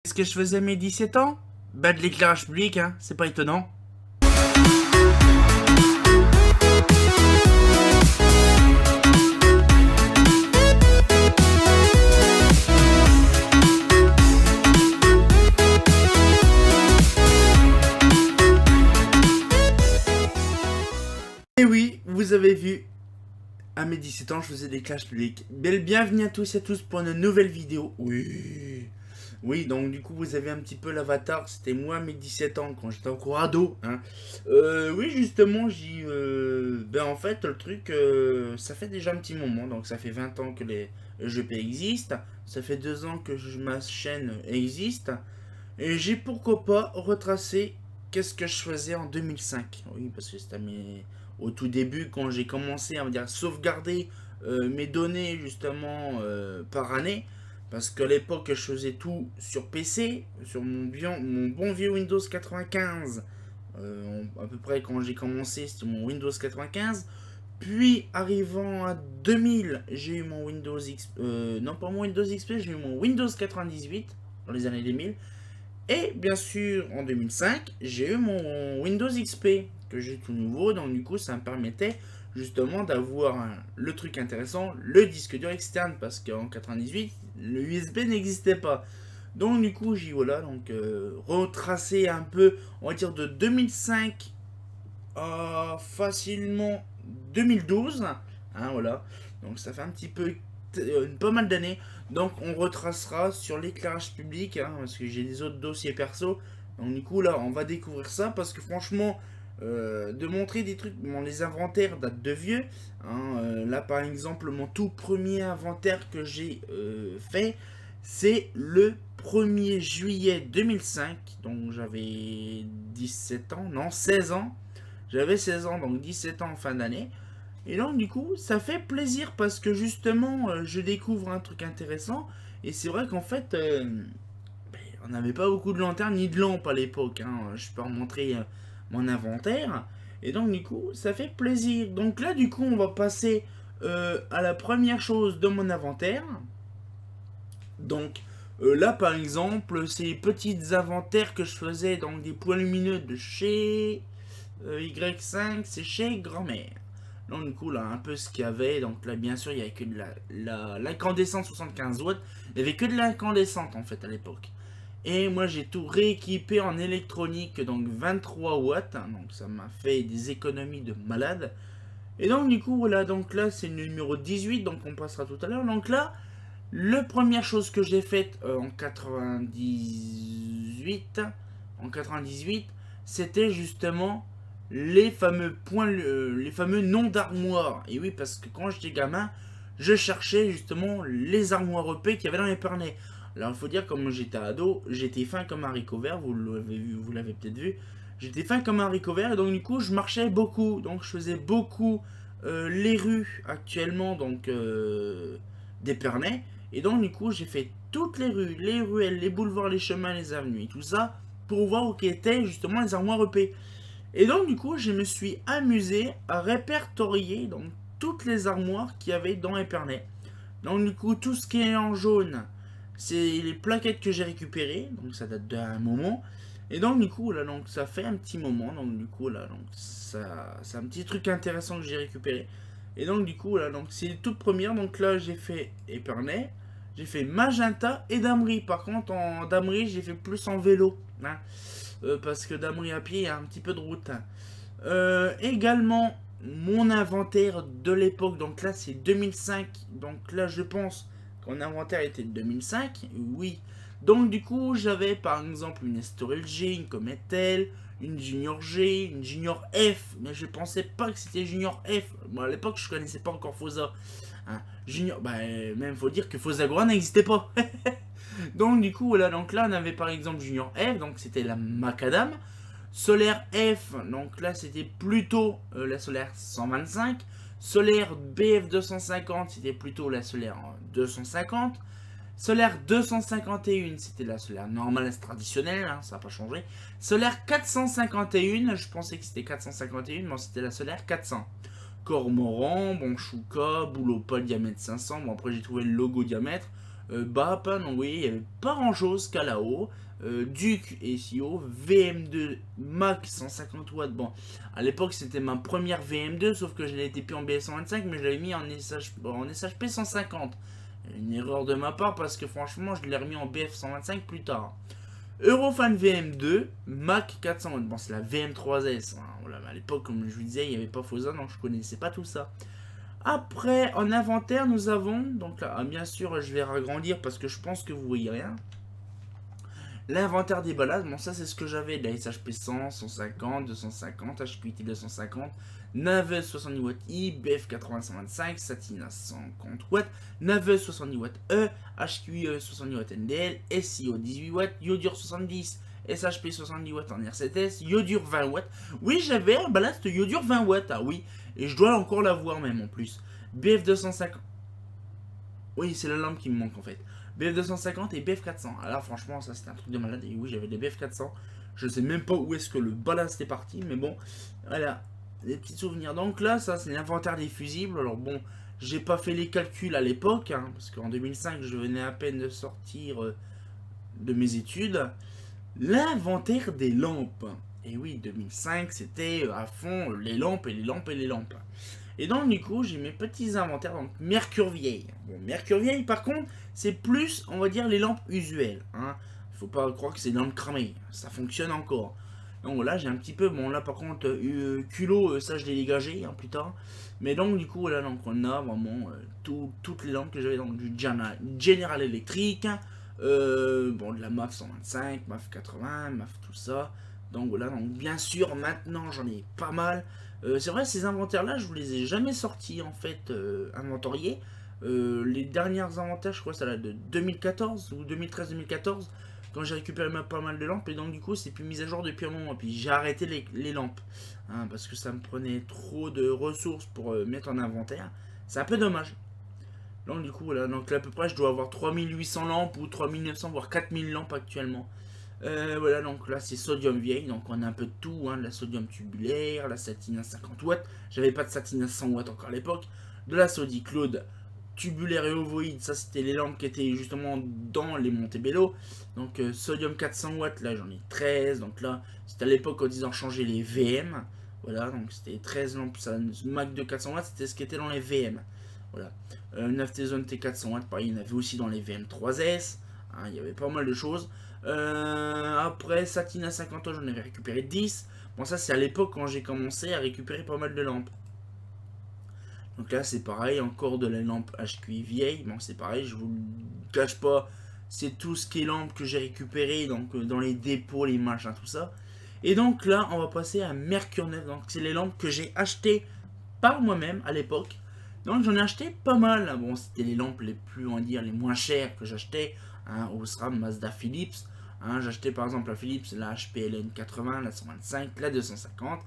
Qu'est-ce que je faisais à mes 17 ans? Bah de l'éclairage public, hein, c'est pas étonnant. Et oui, vous avez vu, à mes 17 ans, je faisais de l'éclairage public. Belle bienvenue à tous et à tous pour une nouvelle vidéo. Oui. Oui, donc du coup, vous avez un petit peu l'avatar. C'était moi à mes 17 ans, quand j'étais encore ado. Hein. Oui, justement, ben en fait, le truc, ça fait déjà un petit moment. Donc ça fait 20 ans que les GP existent. Ça fait 2 ans que ma chaîne existe. Et j'ai pourquoi pas retracé qu'est-ce que je faisais en 2005. Oui, parce que c'était au tout début, quand j'ai commencé à dire, sauvegarder mes données justement par année. Parce qu'à l'époque, je faisais tout sur PC, sur mon bon vieux Windows 95. À peu près quand j'ai commencé, c'était mon Windows 95. Puis, arrivant à 2000, j'ai eu mon Windows XP. Non, pas mon Windows XP, j'ai eu mon Windows 98 dans les années 2000. Et bien sûr, en 2005, j'ai eu mon Windows XP que j'ai tout nouveau. Donc du coup, ça me permettait justement d'avoir le truc intéressant, le disque dur externe, parce qu'en 98, le USB n'existait pas. Donc du coup, j'y voilà, donc retracer un peu, on va dire de 2005 à facilement 2012, hein, voilà. Donc ça fait un petit peu pas mal d'années. Donc on retracera sur l'éclairage public, hein, parce que j'ai des autres dossiers perso. Donc du coup là, on va découvrir ça parce que franchement, de montrer des trucs, bon, les inventaires datent de vieux. Hein, là par exemple, mon tout premier inventaire que j'ai fait, c'est le 1er juillet 2005. Donc j'avais 17 ans, non 16 ans. J'avais 16 ans, donc 17 ans en fin d'année. Et donc du coup, ça fait plaisir parce que justement, je découvre un truc intéressant. Et c'est vrai qu'en fait, ben, on n'avait pas beaucoup de lanternes ni de lampes à l'époque. Hein. Je peux en montrer mon inventaire. Et donc du coup, ça fait plaisir. Donc là, du coup, on va passer à la première chose de mon inventaire. Donc là, par exemple, ces petits inventaires que je faisais dans des points lumineux de chez Y5, c'est chez grand-mère. Donc du coup là un peu ce qu'il y avait, donc là bien sûr il n'y avait que de l'incandescente 75 watts, il n'y avait que de l'incandescente en fait à l'époque. Et moi j'ai tout rééquipé en électronique, donc 23 watts, hein, donc ça m'a fait des économies de malade. Et donc du coup voilà, donc là c'est le numéro 18, donc on passera tout à l'heure. Donc là, la première chose que j'ai faite en 98, c'était justement les fameux noms d'armoires. Et oui, parce que quand j'étais gamin, je cherchais justement les armoires EP qu'il y avait dans les pernets. Alors il faut dire, comme j'étais ado, j'étais fin comme un haricot vert, vous l'avez peut-être vu. J'étais fin comme un haricot vert et donc du coup je marchais beaucoup, donc je faisais beaucoup les rues actuellement, donc des pernets. Et donc du coup j'ai fait toutes les rues, les ruelles, les boulevards, les chemins, les avenues et tout ça pour voir où étaient justement les armoires EP. Et donc du coup, je me suis amusé à répertorier donc toutes les armoires qu'il y avait dans Epernay. Donc du coup, tout ce qui est en jaune, c'est les plaquettes que j'ai récupérées, donc ça date d'un moment. Et donc du coup, là, donc ça fait un petit moment, donc du coup, là, donc ça, c'est un petit truc intéressant que j'ai récupéré. Et donc du coup, là, donc c'est les toutes premières, donc là, j'ai fait Épernay, j'ai fait Magenta et Damery. Par contre, en Damery, j'ai fait plus en vélo, hein, parce que Damery à pied, il y a un petit peu de route. Hein. Également, mon inventaire de l'époque, donc là, c'est 2005, donc là, je pense mon inventaire était de 2005, oui. Donc du coup, j'avais par exemple une Estoril G, une Comet L, une Junior G, une Junior F, mais je pensais pas que c'était Junior F. Bon, à l'époque, je connaissais pas encore Fosa. Hein. Junior, bah, même faut dire que Fosagora n'existait pas. Donc du coup, voilà, donc là, on avait par exemple Junior F, donc c'était la Macadam. Solaire F, donc là, c'était plutôt la Solaire 125. Solaire BF250, c'était plutôt la Solaire 250. Solaire 251, c'était la Solaire normale traditionnelle, hein, ça n'a pas changé. Solaire 451, je pensais que c'était 451, mais c'était la Solaire 400. Cormoran, bon Chouka, Boulopol diamètre 500, bon après j'ai trouvé le logo diamètre. BAP, donc vous voyez, il n'y avait pas grand chose qu'à la haut. Duc et SIO, VM2 Mac 150 watts. Bon, à l'époque c'était ma première VM2, sauf que je l'ai été plus en BF125, mais je l'avais mis en SHP 150. Une erreur de ma part parce que franchement je l'ai remis en BF 125 plus tard. Eurofan VM2, Mac 400 watts. Bon, c'est la VM3S. Hein. Voilà, à l'époque, comme je vous disais, il n'y avait pas Fosa, donc je connaissais pas tout ça. Après, en inventaire, nous avons, donc là, bien sûr, je vais agrandir parce que je pense que vous voyez rien. L'inventaire des balades, bon ça c'est ce que j'avais, de la SHP 100, 150, 250, HQT 250, Naveuse 70 watts I, BF 80-125, Satina 150 watts, Naveuse 70 watts E, HQE 70 watts NDL, SIO 18 watts, Yodur 70, SHP 70 watts en R7S, Yodur 20 watts. Oui, j'avais un ballast Yodur 20 watts, ah oui, et je dois encore l'avoir même en plus. BF 250. Oui, c'est la lampe qui me manque en fait. BF250 et BF400. Alors franchement, ça c'était un truc de malade. Et oui, j'avais des BF400. Je sais même pas où est-ce que le ballast est parti. Mais bon, voilà. Des petits souvenirs. Donc là, ça c'est l'inventaire des fusibles. Alors bon, j'ai pas fait les calculs à l'époque. Hein, parce qu'en 2005, je venais à peine de sortir de mes études. L'inventaire des lampes. Et oui, 2005, c'était à fond les lampes et les lampes et les lampes. Et donc du coup j'ai mes petits inventaires, donc Mercure vieille. Bon, Mercure vieille par contre c'est plus on va dire les lampes usuelles. Hein. Faut pas croire que c'est des lampes cramées, ça fonctionne encore. Donc voilà j'ai un petit peu, bon là par contre culot ça je l'ai dégagé hein, plus tard. Mais donc du coup voilà donc on a vraiment toutes les lampes que j'avais donc du General Electric. Bon de la MAF 125, MAF 80, MAF tout ça. Donc voilà donc bien sûr maintenant j'en ai pas mal. C'est vrai, ces inventaires-là, je vous les ai jamais sortis en fait inventoriés. Les dernières inventaires, je crois, ça date de 2014 ou 2013-2014, quand j'ai récupéré pas mal de lampes. Et donc, du coup, c'est plus mis à jour depuis un moment. Et puis, j'ai arrêté les lampes hein, parce que ça me prenait trop de ressources pour mettre en inventaire. C'est un peu dommage. Donc, du coup, voilà. Donc, là, à peu près, je dois avoir 3800 lampes ou 3900, voire 4000 lampes actuellement. Voilà, donc là c'est sodium vieille, donc on a un peu de tout, hein, de la sodium tubulaire, la satina 50 watts, j'avais pas de satina 100 watts encore à l'époque, de la sodi Claude tubulaire et ovoïde, ça c'était les lampes qui étaient justement dans les Montebello, donc sodium 400 watts, là j'en ai 13, donc là c'était à l'époque quand ils ont changé les VM, voilà, donc c'était 13 lampes, ça, Mac de 400 watts c'était ce qui était dans les VM, voilà, 9 T-Zone T400 watts, pareil, il y en avait aussi dans les VM3S, hein, il y avait pas mal de choses. Après Satina 50 watts j'en avais récupéré 10. Bon ça c'est à l'époque quand j'ai commencé à récupérer pas mal de lampes. Donc là c'est pareil, encore de la lampe HQI vieille. Bon c'est pareil, je vous le cache pas, c'est tout ce qui est lampe que j'ai récupéré donc dans les dépôts, les machins, tout ça. Et donc là on va passer à Mercure 9. Donc c'est les lampes que j'ai achetées par moi-même à l'époque. Donc j'en ai acheté pas mal. Bon c'était les lampes les plus, on va dire, les moins chères que j'achetais. Hein, Osram, Mazda, Philips. Hein, j'achetais par exemple la Philips, la HPLN 80, la 125, la 250.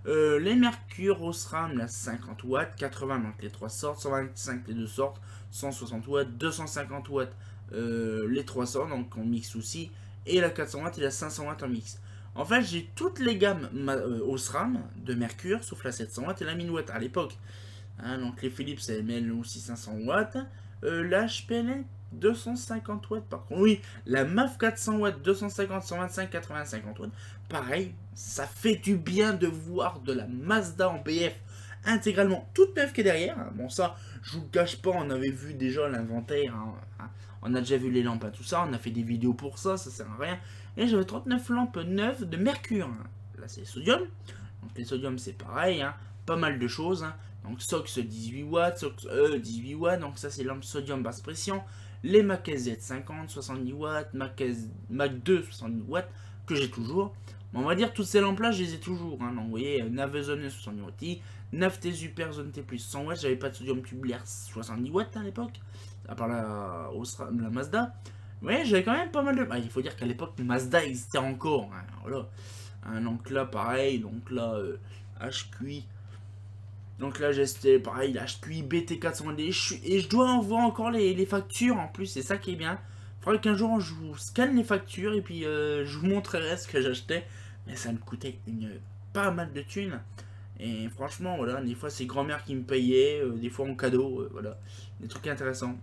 Les Mercure Osram, la 50 watts, 80 donc les 3 sortes, 125 les 2 sortes, 160 watts, 250 watts les 3 sortes, donc en mix aussi, et la 400 watts et la 500 watts en mix. En fait, j'ai toutes les gammes Osram de Mercure, sauf la 700 watts et la 1000 watts à l'époque. Hein, donc les Philips AML aussi 500 watts. La HPLN 250 watts par contre. Oui, la MAF 400 watts, 250, 125, 80, 50 watts. Pareil, ça fait du bien de voir de la Mazda en BF intégralement toute neuve qui est derrière. Bon ça, je vous le cache pas, on avait vu déjà l'inventaire. Hein. On a déjà vu les lampes, tout ça. On a fait des vidéos pour ça, ça sert à rien. Et j'avais 39 lampes neuves de Mercure. Hein. Là c'est sodium. Donc les sodium c'est pareil. Hein. Pas mal de choses. Hein. Donc SOX 18 watts, SOX E 18 watts. Donc ça c'est lampe sodium basse pression. Les Mac Z50 70 watts, Mac 2 70 watts que j'ai toujours. Bon, on va dire toutes ces lampes là je les ai toujours. Hein. Donc vous voyez Navezone 70 watts, 9T Super Zone T plus 100 watts. J'avais pas de sodium tubulaire 70 watts à l'époque. À part la Mazda. Ouais, j'avais quand même pas mal de. Bah, il faut dire qu'à l'époque Mazda existait encore. Hein. Voilà. Hein, donc là pareil, donc là HQI. Donc là j'ai pareil, la HQI BT400D et je dois en voir encore les factures en plus, c'est ça qui est bien. Il faudrait qu'un jour je vous scanne les factures et puis je vous montrerai ce que j'achetais. Mais ça me coûtait pas mal de thunes. Et franchement voilà, des fois c'est grand-mère qui me payait, des fois en cadeau, voilà. Des trucs intéressants.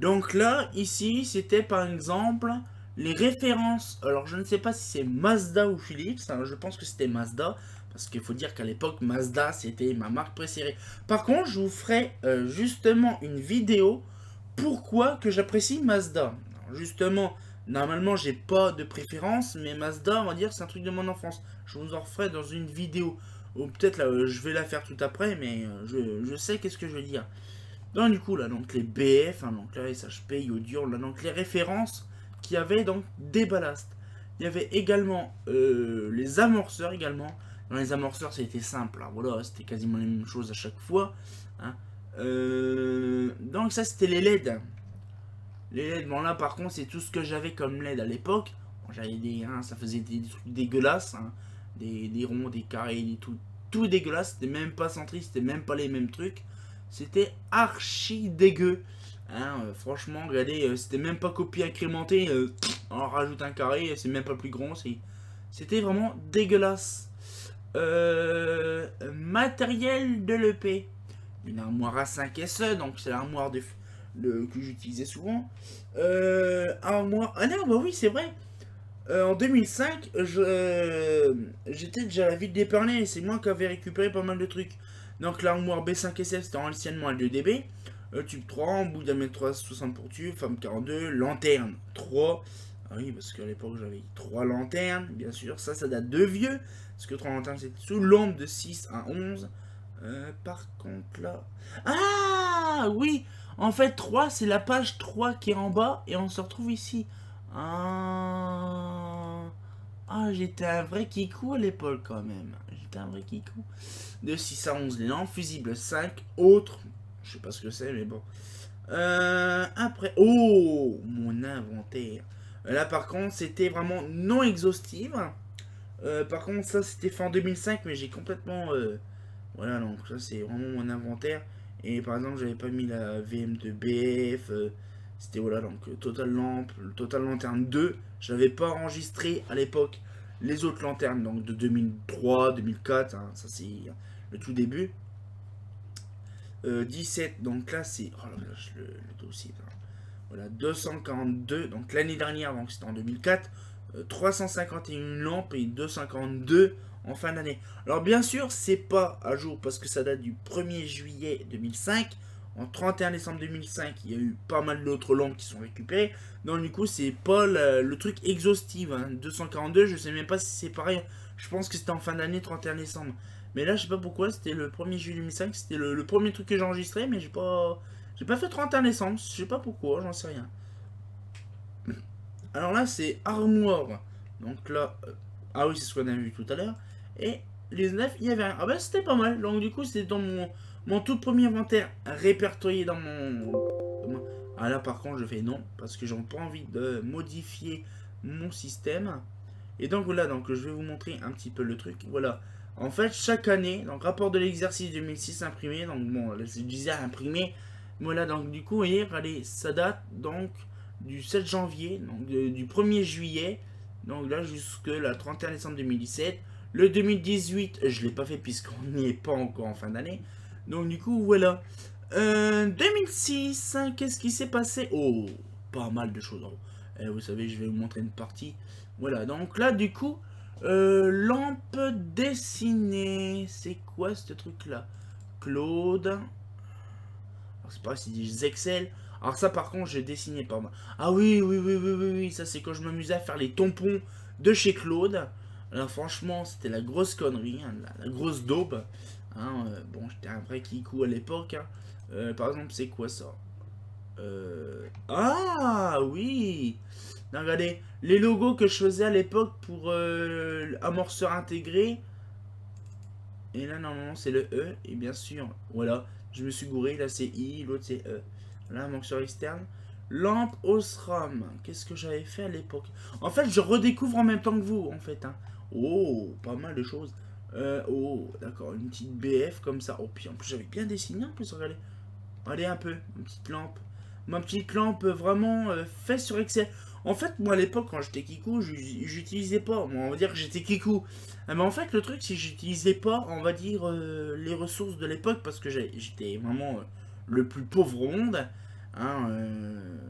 Donc là, ici, c'était par exemple les références. Alors, je ne sais pas si c'est Mazda ou Philips, hein, je pense que c'était Mazda, parce qu'il faut dire qu'à l'époque, Mazda, c'était ma marque préférée. Par contre, je vous ferai justement une vidéo pourquoi que j'apprécie Mazda. Alors, justement, normalement, j'ai pas de préférence, mais Mazda, on va dire, c'est un truc de mon enfance. Je vous en referai dans une vidéo. Ou peut-être là, je vais la faire tout après, mais je sais qu'est-ce que je veux dire. Donc du coup là, donc les BF, hein, donc là SHP, Yodiur, là donc les références qui avaient donc des ballasts. Il y avait également les amorceurs également. Dans les amorceurs c'était simple, hein, voilà, c'était quasiment les mêmes choses à chaque fois. Hein. Donc ça c'était les LED. Les LED, bon là par contre c'est tout ce que j'avais comme LED à l'époque. Bon, j'avais des, hein, ça faisait des trucs dégueulasses, hein, des ronds, des carrés, des tout dégueulasse. C'était même pas centriste, c'était même pas les mêmes trucs. C'était archi dégueu. Hein, franchement, regardez, c'était même pas copié incrémenté. On rajoute un carré, c'est même pas plus grand. C'était vraiment dégueulasse. Matériel de l'EP. Une armoire à 5 SE, donc c'est l'armoire que j'utilisais souvent. Armoire. Ah non, bah oui, c'est vrai. En 2005, j'étais déjà à la ville d'Épernay et c'est moi qui avais récupéré pas mal de trucs. Donc l'armoire B5SF c'était anciennement L2DB, tube 3, embout diamètre 360 pour tube, femme 42, lanterne 3. Ah oui, parce qu'à l'époque j'avais 3 lanternes, bien sûr, ça date de vieux, parce que 3 lanternes c'était sous lampe de 6 à 11. Par contre là... Ah oui, en fait 3 c'est la page 3 qui est en bas et on se retrouve ici. Ah, j'étais un vrai kikou à l'époque quand même. J'étais un vrai kikou. De 6 à 11 les lampes, fusible 5, autres. Je sais pas ce que c'est, mais bon. Après, oh, mon inventaire. Là par contre, c'était vraiment non exhaustive. Par contre, ça c'était fait en 2005, mais j'ai complètement... voilà, donc ça c'est vraiment mon inventaire. Et par exemple, j'avais pas mis la VM de BF. C'était voilà, donc Total Lamp, le Total Lanterne 2. J'avais pas enregistré à l'époque les autres lanternes, donc de 2003, 2004. Hein, ça c'est le tout début. 17, donc là c'est. Oh là là, le dossier. Hein. Voilà, 242, donc l'année dernière, donc c'était en 2004. 351 lampes et 252 en fin d'année. Alors bien sûr, c'est pas à jour parce que ça date du 1er juillet 2005. En 31 décembre 2005, il y a eu pas mal d'autres lampes qui sont récupérées. Donc du coup, c'est pas le truc exhaustif. Hein. 242, je sais même pas si c'est pareil. Je pense que c'était en fin d'année, 31 décembre. Mais là, je sais pas pourquoi, c'était le 1er juillet 2005. C'était le premier truc que j'ai enregistré, mais j'ai pas fait 31 décembre. Je sais pas pourquoi, j'en sais rien. Alors là, c'est armoire. Donc là, ah oui, c'est ce qu'on a vu tout à l'heure. Et les 9, il y avait un. Ah bah, c'était pas mal. Donc du coup, c'était dans mon tout premier inventaire répertorié dans mon. Ah là, par contre, je fais non. Parce que j'ai pas envie de modifier mon système. Et donc voilà, donc je vais vous montrer un petit peu le truc. Voilà. En fait, chaque année, donc rapport de l'exercice 2006 imprimé. Donc bon, là, c'est disais imprimé. Voilà, donc du coup, vous voyez, regardez, ça date donc du 7 janvier, donc du 1er juillet, donc là jusque la 31 décembre 2017. Le 2018, je ne l'ai pas fait puisqu'on n'y est pas encore en fin d'année. Donc du coup, voilà. 2006, qu'est-ce qui s'est passé? Oh, pas mal de choses. Vous savez, je vais vous montrer une partie. Voilà, donc là, du coup, lampe dessinée. C'est quoi ce truc-là? Claude. Alors, c'est pas si des Excel. Alors ça par contre je dessinais pas mal. Ah oui, ça c'est quand je m'amusais à faire les tampons de chez Claude. Alors franchement c'était la grosse connerie, hein, la grosse daube. Hein, bon j'étais un vrai kikou à l'époque. Hein. Par exemple c'est quoi ça? Ah oui. Non, regardez, les logos que je faisais à l'époque pour amorceur intégré. Et là normalement c'est le E. Et bien sûr, voilà, je me suis gouré, là c'est I, l'autre c'est E. Là, amorceur externe. Lampe Osram. Qu'est-ce que j'avais fait à l'époque? En fait, je redécouvre en même temps que vous, en fait. Hein. Oh, pas mal de choses. Oh, d'accord, une petite BF comme ça. Oh, puis en plus, j'avais bien dessiné, en plus, regardez. Allez, un peu, une petite lampe. Ma petite lampe vraiment faite sur Excel. En fait, moi, à l'époque, quand j'étais Kikou, j'utilisais pas. Moi, on va dire que j'étais Kikou. Mais en fait, le truc, c'est que j'utilisais pas, on va dire, les ressources de l'époque, parce que j'étais vraiment le plus pauvre au monde. Hein,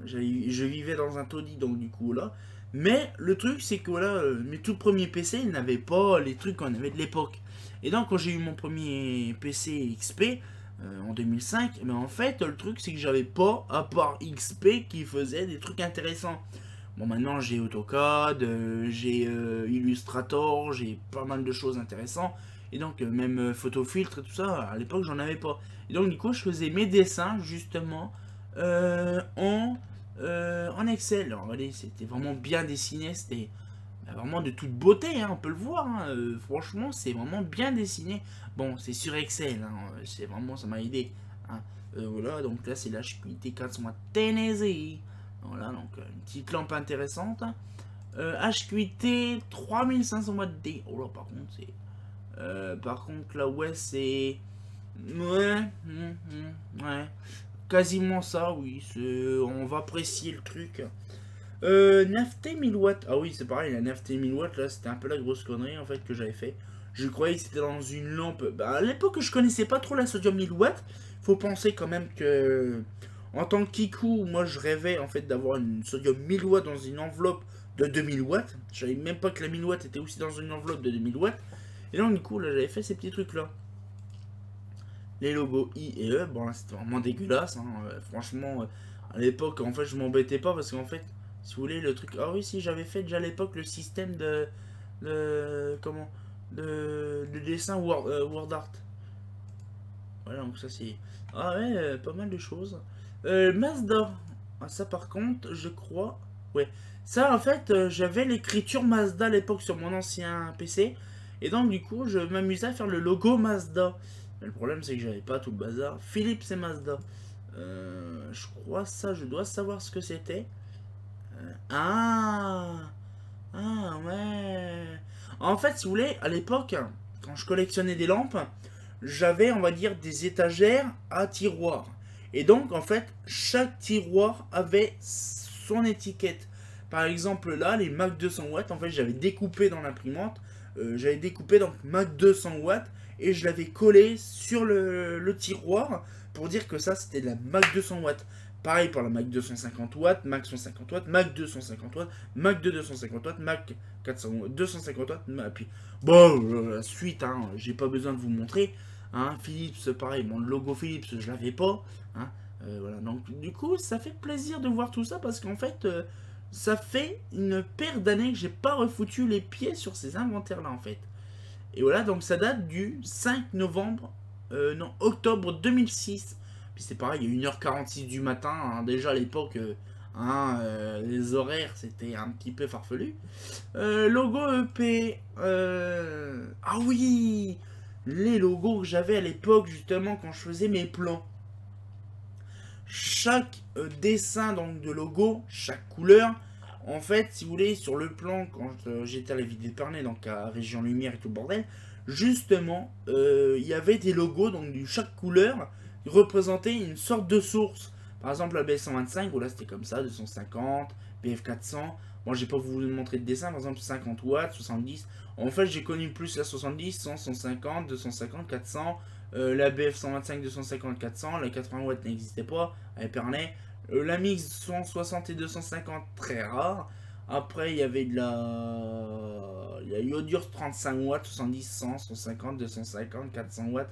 je vivais dans un taudis, donc du coup, là. Mais le truc, c'est que voilà, mes tout premiers PC, ils n'avaient pas les trucs qu'on avait de l'époque. Et donc, quand j'ai eu mon premier PC XP, en 2005, mais en fait, le truc, c'est que j'avais pas, à part XP, qui faisait des trucs intéressants. Bon, maintenant, j'ai AutoCAD, j'ai Illustrator, j'ai pas mal de choses intéressantes. Et donc, même photofiltre et tout ça, à l'époque, j'en avais pas. Et donc, du coup, je faisais mes dessins, justement, en Excel. Alors, regardez, c'était vraiment bien dessiné, c'était vraiment de toute beauté, hein, on peut le voir. Hein. Franchement, c'est vraiment bien dessiné. Bon, c'est sur Excel, hein, c'est vraiment, ça m'a aidé. Hein. Voilà, donc là, c'est l'HQT 400 Tennessee. Voilà, donc une petite lampe intéressante. HQT 3500 watts D. Oh là, par contre, c'est. Par contre, là, ouais, c'est. Ouais, ouais. Quasiment ça, oui. On va apprécier le truc. 9T 1000 watts. Ah oui, c'est pareil, la 9T 1000 watts, là, c'était un peu la grosse connerie en fait que j'avais fait. Je croyais que c'était dans une lampe. Bah, à l'époque, je connaissais pas trop la sodium 1000 watts. Faut penser quand même que. En tant que Kikou, moi je rêvais en fait d'avoir une sodium 1000 watts dans une enveloppe de 2000 watts. Je savais même pas que la 1000 watts était aussi dans une enveloppe de 2000 watts. Et donc, du coup, là, j'avais fait ces petits trucs là. Les logos I et E, bon là c'était vraiment dégueulasse. Hein. Franchement, à l'époque, en fait, je m'embêtais pas parce qu'en fait, si vous voulez, le truc. Ah oui, si j'avais fait déjà à l'époque le système comment de dessin Word Art. Voilà, donc ça c'est. Ah ouais, pas mal de choses. Mazda. Ah, ça par contre, je crois. Ouais. Ça en fait, j'avais l'écriture Mazda à l'époque sur mon ancien PC. Et donc du coup, je m'amusais à faire le logo Mazda. Mais le problème c'est que j'avais pas tout le bazar. Philips et Mazda. Je crois ça, je dois savoir ce que c'était. Ah. Ah ouais. En fait, si vous voulez, à l'époque, quand je collectionnais des lampes, j'avais, on va dire, des étagères à tiroirs. Et donc, en fait, chaque tiroir avait son étiquette. Par exemple, là, les Mac 200 watts, en fait, j'avais découpé dans l'imprimante. J'avais découpé donc Mac 200 watts et je l'avais collé sur le tiroir pour dire que ça, c'était de la Mac 200 watts. Pareil pour la Mac 250 watts, Mac 150 watts, Mac 250 watts, Mac de 250 watts, Mac 400, 250 watts, puis bon, la suite, hein, j'ai pas besoin de vous montrer. Hein, Philips, pareil, mon logo Philips, je l'avais pas. Hein, voilà, donc du coup, ça fait plaisir de voir tout ça parce qu'en fait, ça fait une paire d'années que j'ai pas refoutu les pieds sur ces inventaires-là, en fait. Et voilà, donc ça date du 5 novembre, non, octobre 2006. Puis c'est pareil, il y a 1h46 du matin, hein, déjà à l'époque, hein, les horaires c'était un petit peu farfelu. Logo EP, ah oui, les logos que j'avais à l'époque justement quand je faisais mes plans. Chaque dessin donc de logo, chaque couleur, en fait, si vous voulez, sur le plan, quand j'étais à la ville d'Épernay, donc à Région Lumière et tout le bordel, justement, il y avait des logos, donc de chaque couleur, représentait une sorte de source. Par exemple, la BF125, voilà, c'était comme ça, 250, BF400. Bon, j'ai pas voulu vous montrer de dessin, par exemple, 50 watts, 70. En fait, j'ai connu plus la 70, 100, 150, 250, 400. La BF 125, 250, 400. La 80 watts n'existait pas à Épernay. La mix 160 et 250, très rare. Après, il y avait de la. Il y a Yodiur 35 watts, 70, 100, 150, 250, 400 watts.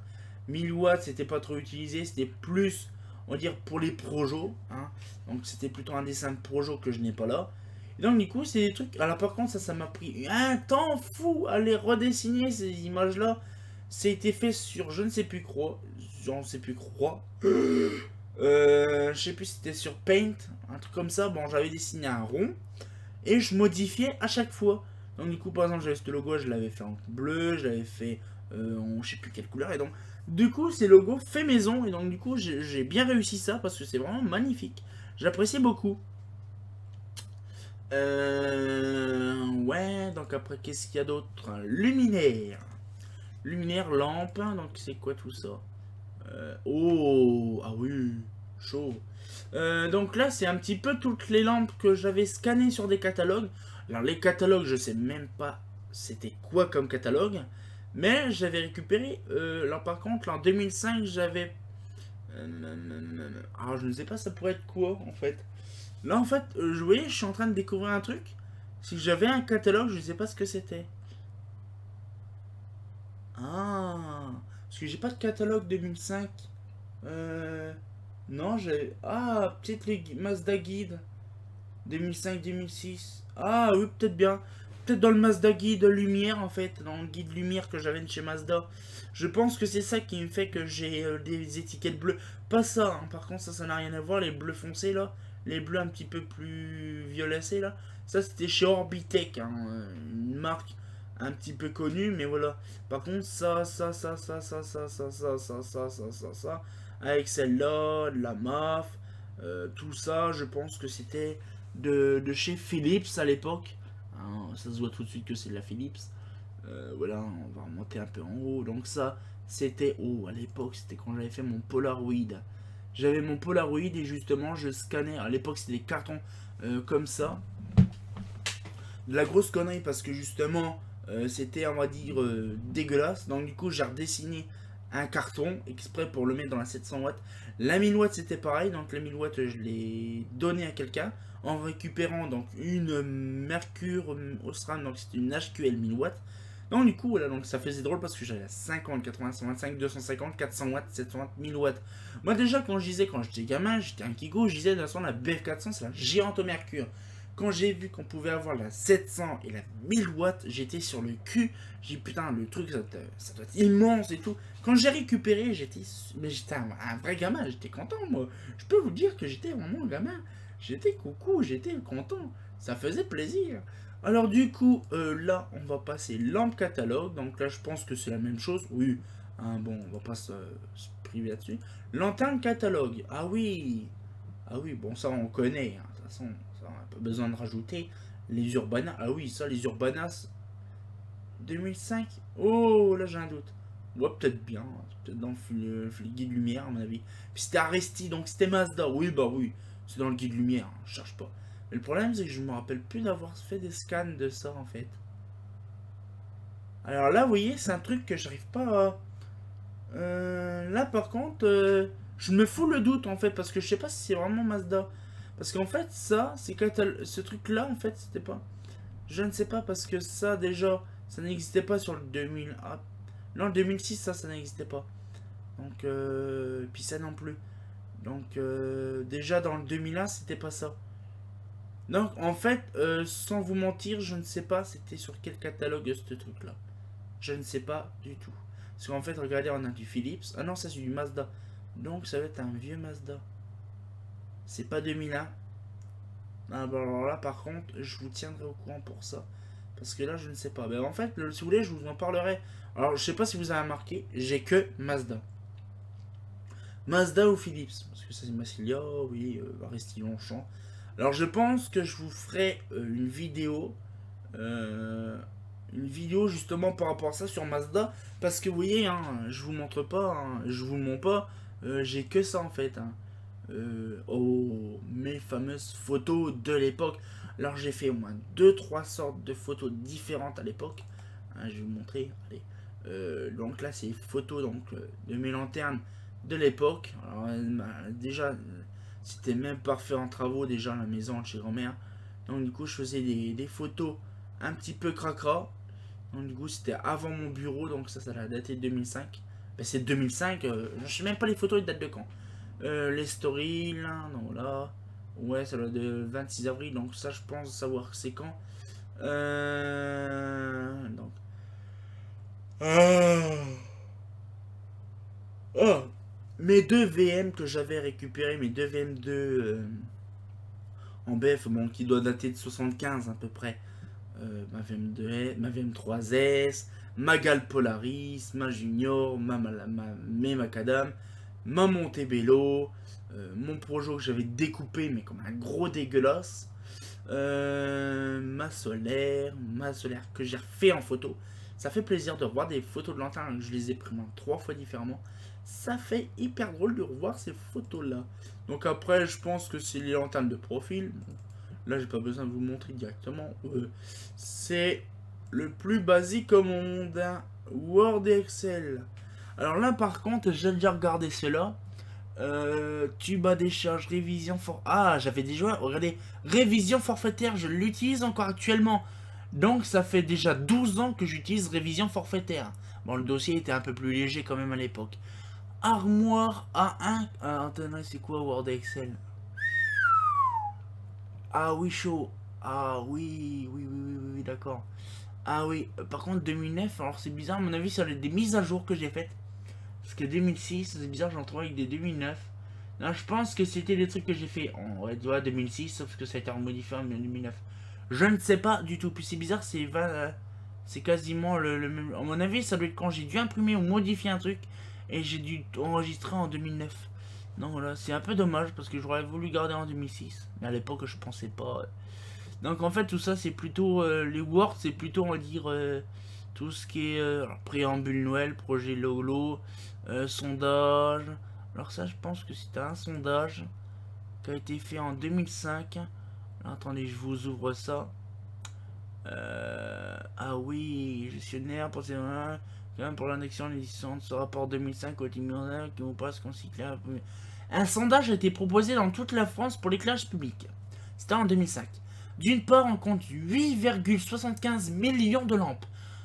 1000 watts, c'était pas trop utilisé. C'était plus, on va dire, pour les projos. Hein. Donc, c'était plutôt un dessin de projo que je n'ai pas là. Et donc, du coup, c'est des trucs. Alors, par contre, ça m'a pris un temps fou à les redessiner, ces images-là. Ça a été fait sur je ne sais plus quoi. J'en sais plus quoi. Je sais plus si c'était sur Paint, un truc comme ça. Bon, j'avais dessiné un rond et je modifiais à chaque fois. Donc du coup, par exemple, j'avais ce logo, je l'avais fait en bleu, je l'avais fait en je sais plus quelle couleur. Et donc, du coup, ces logos fait maison. Et donc, du coup, j'ai bien réussi ça parce que c'est vraiment magnifique. J'apprécie beaucoup. Ouais, donc après, qu'est-ce qu'il y a d'autre? Luminaire. Luminaire, lampe. Donc, c'est quoi tout ça? Oh, ah oui, chaud. Donc là, c'est un petit peu toutes les lampes que j'avais scannées sur des catalogues. Alors les catalogues, je sais même pas c'était quoi comme catalogue. Mais j'avais récupéré, là par contre, en 2005, j'avais Alors je ne sais pas ça pourrait être quoi en fait. Là en fait, vous voyez, je suis en train de découvrir un truc. Si j'avais un catalogue, je ne sais pas ce que c'était. Ah, parce que j'ai pas de catalogue 2005. Euh, non, j'ai... Ah, peut-être les Mazda Guide 2005-2006. Ah oui, peut-être bien. Peut-être dans le Mazda Guide Lumière en fait, dans le guide Lumière que j'avais de chez Mazda. Je pense que c'est ça qui me fait que j'ai des étiquettes bleues. Pas ça, hein. Par contre ça n'a rien à voir, les bleus foncés là. Les bleus un petit peu plus violacés là. Ça c'était chez Orbitech, hein, une marque un petit peu connue, mais voilà. Par contre ça, avec celle-là, de la MAF, tout ça, je pense que c'était de chez Philips à l'époque. Hein, ça se voit tout de suite que c'est de la Philips. Voilà, on va remonter un peu en haut. Donc ça, c'était haut à l'époque, c'était quand j'avais fait mon Polaroid. J'avais mon Polaroid et justement je scannais. À l'époque c'était des cartons comme ça. De la grosse connerie parce que justement c'était on va dire dégueulasse. Donc du coup j'ai redessiné un carton exprès pour le mettre dans la 700 watts. La 1000 watts c'était pareil, donc la 1000 watts je l'ai donné à quelqu'un en récupérant donc une Mercure Osram, donc c'était une HQL 1000 watts. Donc du coup voilà, donc ça faisait drôle parce que j'avais 50, 80, 125, 250, 400 watts, 700 watts, 1000 watts. Moi déjà quand je disais, quand j'étais gamin, j'étais un Kiko, je disais de toute façon la BF400 c'est la géante au mercure. Quand j'ai vu qu'on pouvait avoir la 700 et la 1000 watts, j'étais sur le cul. J'ai dit putain, le truc ça doit être immense et tout. Quand j'ai récupéré, j'étais un vrai gamin, j'étais content moi. Je peux vous dire que j'étais vraiment un gamin. J'étais coucou, j'étais content. Ça faisait plaisir. Alors du coup, là, on va passer lampe catalogue. Donc là, je pense que c'est la même chose. Oui, hein, bon, on va pas se priver là-dessus. Lanterne catalogue. Ah oui. Ah oui, bon, ça on connaît. Hein. De toute façon, ça, on n'a pas besoin de rajouter. Les Urbanas. Ah oui, ça, les Urbanas. 2005. Oh, là, j'ai un doute. Ouais, peut-être bien. Peut-être dans le guide lumière, à mon avis. Puis c'était Aresti, donc c'était Mazda. Oui, bah oui. C'est dans le guide lumière. Hein, je cherche pas. Mais le problème, c'est que je me rappelle plus d'avoir fait des scans de ça, en fait. Alors là, vous voyez, c'est un truc que j'arrive pas à... là, par contre, je me fous le doute, en fait, parce que je sais pas si c'est vraiment Mazda. Parce qu'en fait, ça, c'est ce truc-là, en fait, c'était pas... Je ne sais pas, parce que ça, déjà, ça n'existait pas sur le 2000... Ah, non, le 2006, ça n'existait pas. Donc, puis ça non plus. Donc, déjà, dans le 2001, c'était pas ça. Donc, en fait, sans vous mentir, je ne sais pas c'était sur quel catalogue ce truc-là. Je ne sais pas du tout. Parce qu'en fait, regardez, on a du Philips. Ah non, ça c'est du Mazda. Donc, ça va être un vieux Mazda. C'est pas 2001. Ah, bah, alors là, par contre, je vous tiendrai au courant pour ça. Parce que là, je ne sais pas. Ben, en fait, si vous voulez, je vous en parlerai. Alors, je sais pas si vous avez remarqué, j'ai que Mazda. Mazda ou Philips. Parce que ça, c'est Massilia, oui, Aresti Longchamp. Alors, je pense que je vous ferai une vidéo justement par rapport à ça sur Mazda. Parce que vous voyez, hein, je vous montre pas, hein, je vous montre pas, j'ai que ça en fait. Hein. Oh, mes fameuses photos de l'époque. Alors j'ai fait au moins 2-3 sortes de photos différentes à l'époque. Hein, je vais vous montrer. Allez. Donc là c'est photos donc, de mes lanternes de l'époque. Alors déjà c'était même parfait en travaux déjà à la maison de chez grand-mère. Donc du coup je faisais des photos un petit peu cracra. Donc du coup c'était avant mon bureau, donc ça a daté de 2005. Ben, c'est 2005, je sais même pas les photos, ils datent de quand. Les stories, là, non là. Ouais, ça doit être de 26 avril, donc ça je pense savoir c'est quand. Donc. Ah. Oh. Mes deux VM que j'avais récupéré, mes deux VM2 en BF, bon, qui doit dater de 75 à peu près. Ma VM2S, ma VM3S, ma Gal Polaris, ma Junior, mes Macadam, ma Montebello, mon projet que j'avais découpé mais comme un gros dégueulasse, ma solaire que j'ai refait en photo. Ça fait plaisir de revoir des photos de lanterne, je les ai prises 3 fois différemment. Ça fait hyper drôle de revoir ces photos là. Donc après je pense que c'est les lanternes de profil. Là, j'ai pas besoin de vous montrer directement. C'est le plus basique au monde. Hein. Word et Excel. Alors là, par contre, j'ai déjà regardé cela. Tube à décharge, révision Ah, j'avais déjà, regardez, révision forfaitaire, je l'utilise encore actuellement. Donc ça fait déjà 12 ans que j'utilise révision forfaitaire. Bon, le dossier était un peu plus léger quand même à l'époque. Armoire A1. Attendez, c'est quoi Word et Excel? Ah oui, chaud. Ah oui, oui, oui, oui, oui, oui, d'accord. Ah oui, par contre 2009, alors c'est bizarre, à mon avis, ça va être des mises à jour que j'ai faites. Parce que 2006, c'est bizarre, j'en trouve avec des 2009. Non, je pense que c'était des trucs que j'ai fait en 2006, sauf que ça a été remodifié en 2009. Je ne sais pas du tout. Puis c'est bizarre, c'est quasiment le même. À mon avis, ça doit être quand j'ai dû imprimer ou modifier un truc et j'ai dû enregistrer en 2009. Non, voilà, c'est un peu dommage parce que j'aurais voulu garder en 2006. Mais à l'époque, je pensais pas. Donc en fait, tout ça, c'est plutôt. Les Word, c'est plutôt, on va dire, tout ce qui est préambule Noël, projet Lolo, sondage. Alors ça, je pense que c'était un sondage qui a été fait en 2005. Alors, attendez, je vous ouvre ça. Ah oui, gestionnaire pour l'annexion des licences, ce rapport 2005 au qui vous passe concyclé. Un sondage a été proposé dans toute la France pour l'éclairage public. C'était en 2005. D'une part, on compte 8,75 millions de lampes,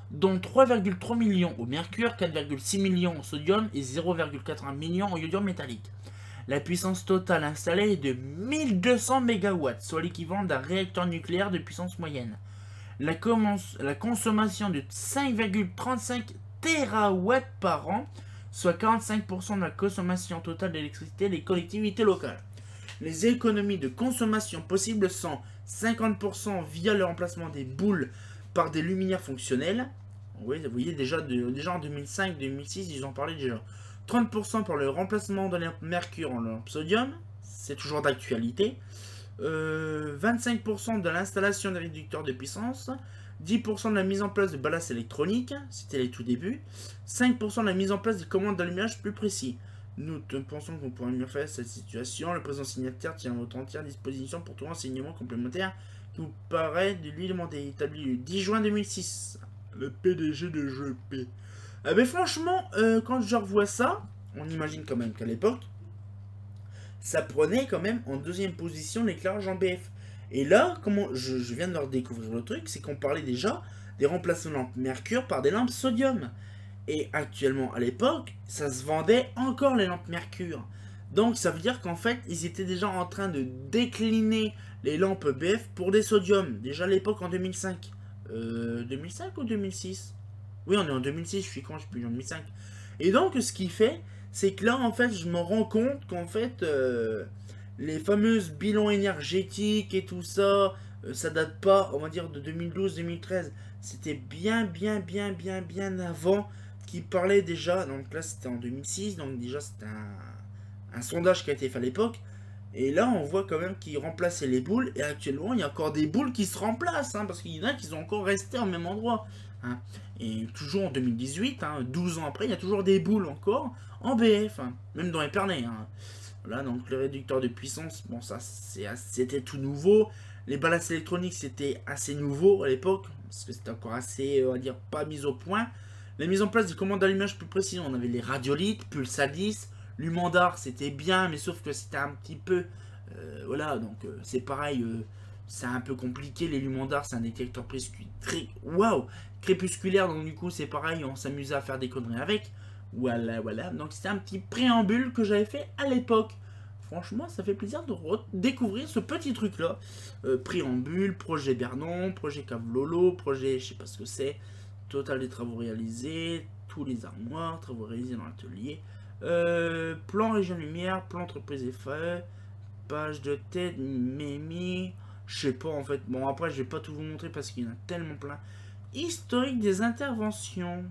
dont 3,3 millions au mercure, 4,6 millions au sodium et 0,81 millions au iodium métallique. La puissance totale installée est de 1200 MW, soit l'équivalent d'un réacteur nucléaire de puissance moyenne. La consommation de 5,35 TW par an, soit 45% de la consommation totale d'électricité des collectivités locales. Les économies de consommation possibles sont 50% via le remplacement des boules par des luminaires fonctionnels. Oui, vous voyez, déjà en 2005-2006, ils en parlaient déjà. 30% pour le remplacement de lampe mercure en lampe sodium, c'est toujours d'actualité. 25% de l'installation des réducteurs de puissance, 10% de la mise en place de ballast électronique, c'était les tout débuts, 5% de la mise en place des commandes d'allumage plus précis. Nous pensons qu'on pourrait mieux faire cette situation. Le président signataire tient votre entière disposition pour tout renseignement complémentaire qui vous paraît de lui demander. Établi le 10 juin 2006. Le PDG de GP. Ah mais franchement, quand je revois ça, on imagine quand même qu'à l'époque, ça prenait quand même en deuxième position l'éclairage en BF. Et là, comment je viens de leur découvrir le truc, c'est qu'on parlait déjà des remplacements de lampes mercure par des lampes sodium. Et actuellement, à l'époque, ça se vendait encore les lampes mercure. Donc ça veut dire qu'en fait, ils étaient déjà en train de décliner les lampes BF pour des sodium. Déjà à l'époque en 2005. 2005 ou 2006? Oui, on est en 2006, je suis con, je suis plus en 2005. Et donc, ce qui fait, c'est que là, en fait, je me rends compte qu'en fait, les fameuses bilans énergétiques et tout ça, ça date pas, on va dire, de 2012-2013. C'était bien avant qui parlait déjà. Donc là, c'était en 2006, donc déjà, c'était un sondage qui a été fait à l'époque. Et là, on voit quand même qu'ils remplaçaient les boules. Et actuellement, il y a encore des boules qui se remplacent. Parce qu'il y en a qui sont encore restés au même endroit. Et toujours en 2018, 12 ans après, il y a toujours des boules encore en BF. Même dans Epernay. Voilà, donc le réducteur de puissance, bon, ça, c'était tout nouveau. Les ballasts électroniques, c'était assez nouveau à l'époque. Parce que c'était encore assez, on va dire, pas mis au point. La mise en place des commandes d'allumage plus précises. On avait les radiolites, Pulsadis. Lumandar, c'était bien, mais sauf que c'était un petit peu... voilà, donc c'est pareil, c'est un peu compliqué. Les Lumandar, c'est un détecteur crépusculaire, donc du coup, c'est pareil, on s'amusait à faire des conneries avec. Voilà. Donc c'était un petit préambule que j'avais fait à l'époque. Franchement, ça fait plaisir de découvrir ce petit truc-là. Préambule, projet Bernon, projet Cavlolo, projet, je sais pas ce que c'est, total des travaux réalisés, tous les armoires, travaux réalisés dans l'atelier. Plan région lumière, plan entreprise FAE, page de tête, Mémi, je sais pas en fait. Bon, après, je vais pas tout vous montrer parce qu'il y en a tellement plein. Historique des interventions.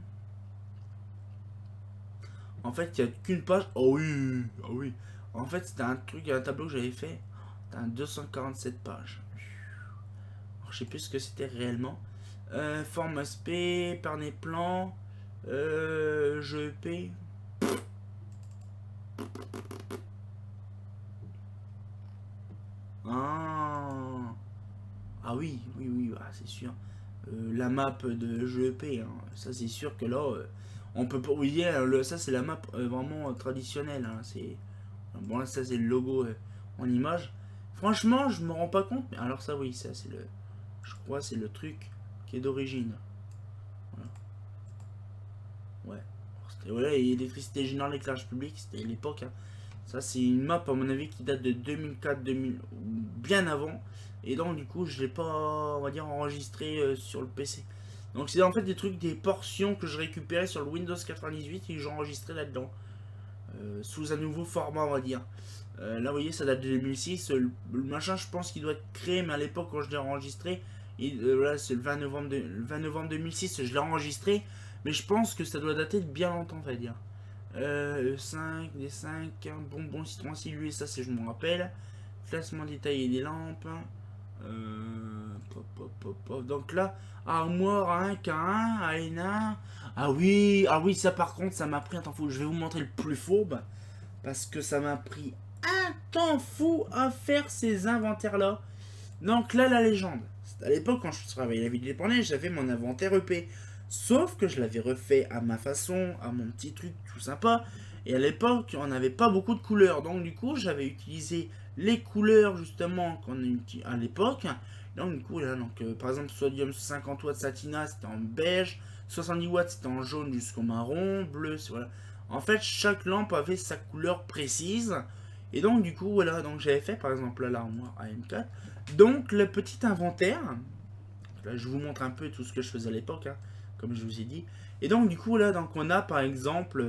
En fait, il n'y a qu'une page. Oh oui, oh oui. En fait, c'était un truc, un tableau que j'avais fait. C'était un 247 pages. Alors, je sais plus ce que c'était réellement. Forme SP, parnet plan, GEP. Ah oui, c'est sûr. La map de GEP, ça c'est sûr que là, on peut pas. Oui, ça c'est la map vraiment traditionnelle. C'est Bon, là, ça, c'est le logo en image. Franchement, je me rends pas compte. Mais alors, ça, oui, ça, c'est le. Je crois c'est le truc qui est d'origine. Voilà. Ouais. Voilà, et électricité générale, éclairage public, c'était l'époque. Hein. Ça, c'est une map, à mon avis, qui date de 2004-2000, bien avant. Et donc, du coup, je l'ai pas, on va dire, enregistré sur le PC. Donc, c'est en fait des trucs, des portions que je récupérais sur le Windows 98 et que j'ai enregistré là-dedans. Sous un nouveau format, on va dire. Là, vous voyez, ça date de 2006. Le machin, je pense qu'il doit être créé, mais à l'époque, quand je l'ai enregistré, là, c'est le 20 novembre, le 20 novembre 2006, je l'ai enregistré. Mais je pense que ça doit dater de bien longtemps, on va dire. E5, D5, bonbon, citron, cilu, ça, c'est je m'en rappelle. Classement détaillé des lampes. Donc là, armoire à 1, K1, ANA. Ah oui, ça par contre, ça m'a pris un temps fou. Je vais vous montrer le plus fourbe. Parce que ça m'a pris un temps fou à faire ces inventaires-là. Donc là, la légende. À l'époque, quand je travaillais la vidéo dépendante, j'avais mon inventaire EP. Sauf que je l'avais refait à ma façon, à mon petit truc tout sympa. Et à l'époque, on n'avait pas beaucoup de couleurs. Donc du coup, j'avais utilisé les couleurs justement qu'on a à l'époque. Donc du coup, là, donc, par exemple, sodium 50 watts satina, c'était en beige. 70 watts, c'était en jaune jusqu'au marron. Bleu, voilà. En fait, chaque lampe avait sa couleur précise. Et donc du coup, voilà, donc j'avais fait par exemple là, l'armoire AM4. Donc le petit inventaire. Là, je vous montre un peu tout ce que je faisais à l'époque, hein, comme je vous ai dit. Et donc du coup, là, donc, on a par exemple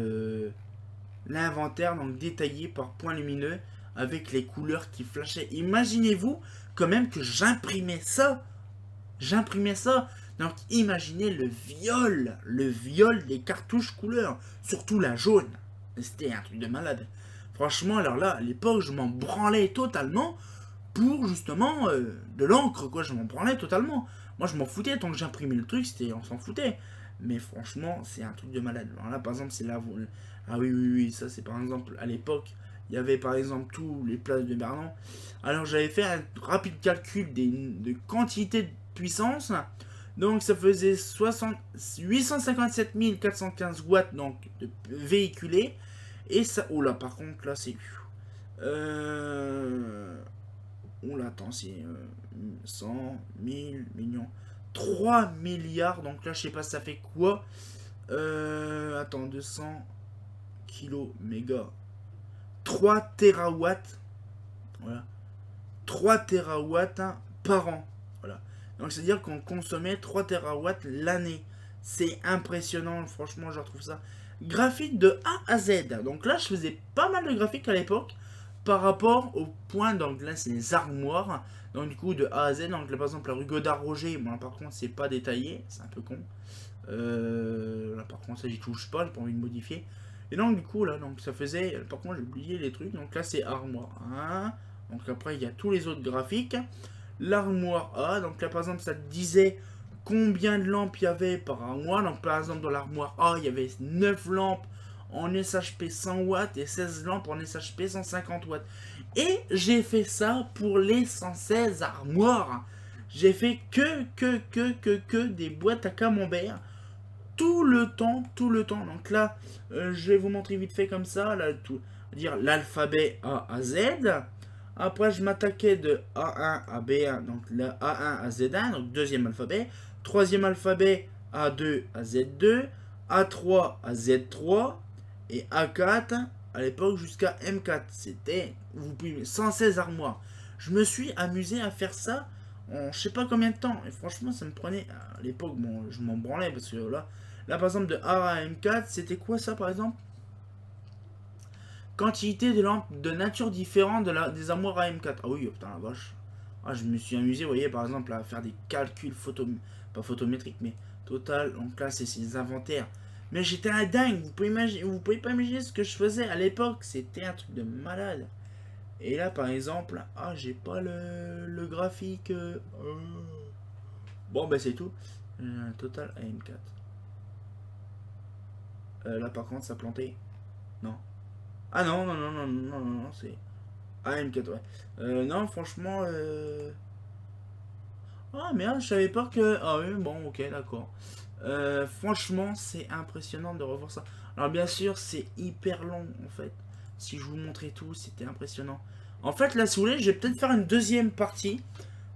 l'inventaire donc détaillé par points lumineux avec les couleurs qui flashaient. Imaginez-vous quand même que j'imprimais ça. J'imprimais ça. Donc imaginez le viol des cartouches couleurs, surtout la jaune. C'était un truc de malade. Franchement, alors là, à l'époque, je m'en branlais totalement pour justement de l'encre, quoi. Je m'en branlais totalement. Moi, je m'en foutais tant que j'imprimais le truc, c'était, on s'en foutait. Mais franchement, c'est un truc de malade. Alors là, par exemple, c'est là. Ah oui, oui, oui, ça, c'est par exemple à l'époque. Il y avait par exemple tous les places de Berlin. Alors j'avais fait un rapide calcul de quantité de puissance. Donc ça faisait 857 415 watts donc, de véhiculés. Et ça. Oh là, par contre, là, c'est. Oh là, attends, c'est 100, 1000, millions. 3 milliards. Donc là, je sais pas, ça fait quoi. Attends, 200 kilo méga. 3 terawatts. Voilà. 3 terawatts hein, par an. Voilà. Donc c'est-à-dire qu'on consommait 3 terawatts l'année. C'est impressionnant, franchement, je retrouve ça. Graphique de A à Z. Donc là, je faisais pas mal de graphiques à l'époque par rapport au point. Donc là, c'est les armoires. Donc du coup, de A à Z. Donc là, par exemple, la rue Godard-Roger. Bon, là, par contre, c'est pas détaillé. C'est un peu con. Là, par contre, ça, j'y touche pas. J'ai pas envie de modifier. Et donc, du coup, là, donc ça faisait. Par contre, j'ai oublié les trucs. Donc là, c'est armoire 1. Donc après, il y a tous les autres graphiques. L'armoire A. Donc là, par exemple, ça te disait combien de lampes il y avait par armoire. Donc par exemple, dans l'armoire A, il y avait 9 lampes en SHP 100 watts et 16 lampes en SHP 150 watts. Et j'ai fait ça pour les 116 armoires. J'ai fait que des boîtes à camembert. Tout le temps. Donc là, je vais vous montrer vite fait comme ça. Là, tout, dire l'alphabet A à Z. Après, je m'attaquais de A1 à B1, donc le A1 à Z1, donc deuxième alphabet. Troisième alphabet, A2 à Z2, A3 à Z3 et A4 à l'époque jusqu'à M4. C'était, vous pouvez, 116 armoires. Je me suis amusé à faire ça en je sais pas combien de temps. Et franchement, ça me prenait, à l'époque, bon, je m'en branlais parce que là, par exemple, de A à M4, c'était quoi ça par exemple? Quantité de lampes de nature différente des armoires à M4. Ah oui, oh putain la vache. Ah, je me suis amusé, vous voyez, par exemple, à faire des calculs pas photométriques, mais total. Donc là, c'est ces inventaires. Mais j'étais un dingue. Vous pouvez pas imaginer ce que je faisais à l'époque. C'était un truc de malade. Et là, par exemple, ah, j'ai pas le graphique. Bon, ben c'est tout. Total AM4. Là, par contre, ça plantait. Non. Ah non, c'est AM4, ouais. Non, franchement. Ah merde, je savais pas que. Ah oui, bon, ok, d'accord. Franchement, c'est impressionnant de revoir ça. Alors, bien sûr, c'est hyper long en fait. Si je vous montrais tout, c'était impressionnant. En fait, là, si vous voulez, je vais peut-être faire une deuxième partie.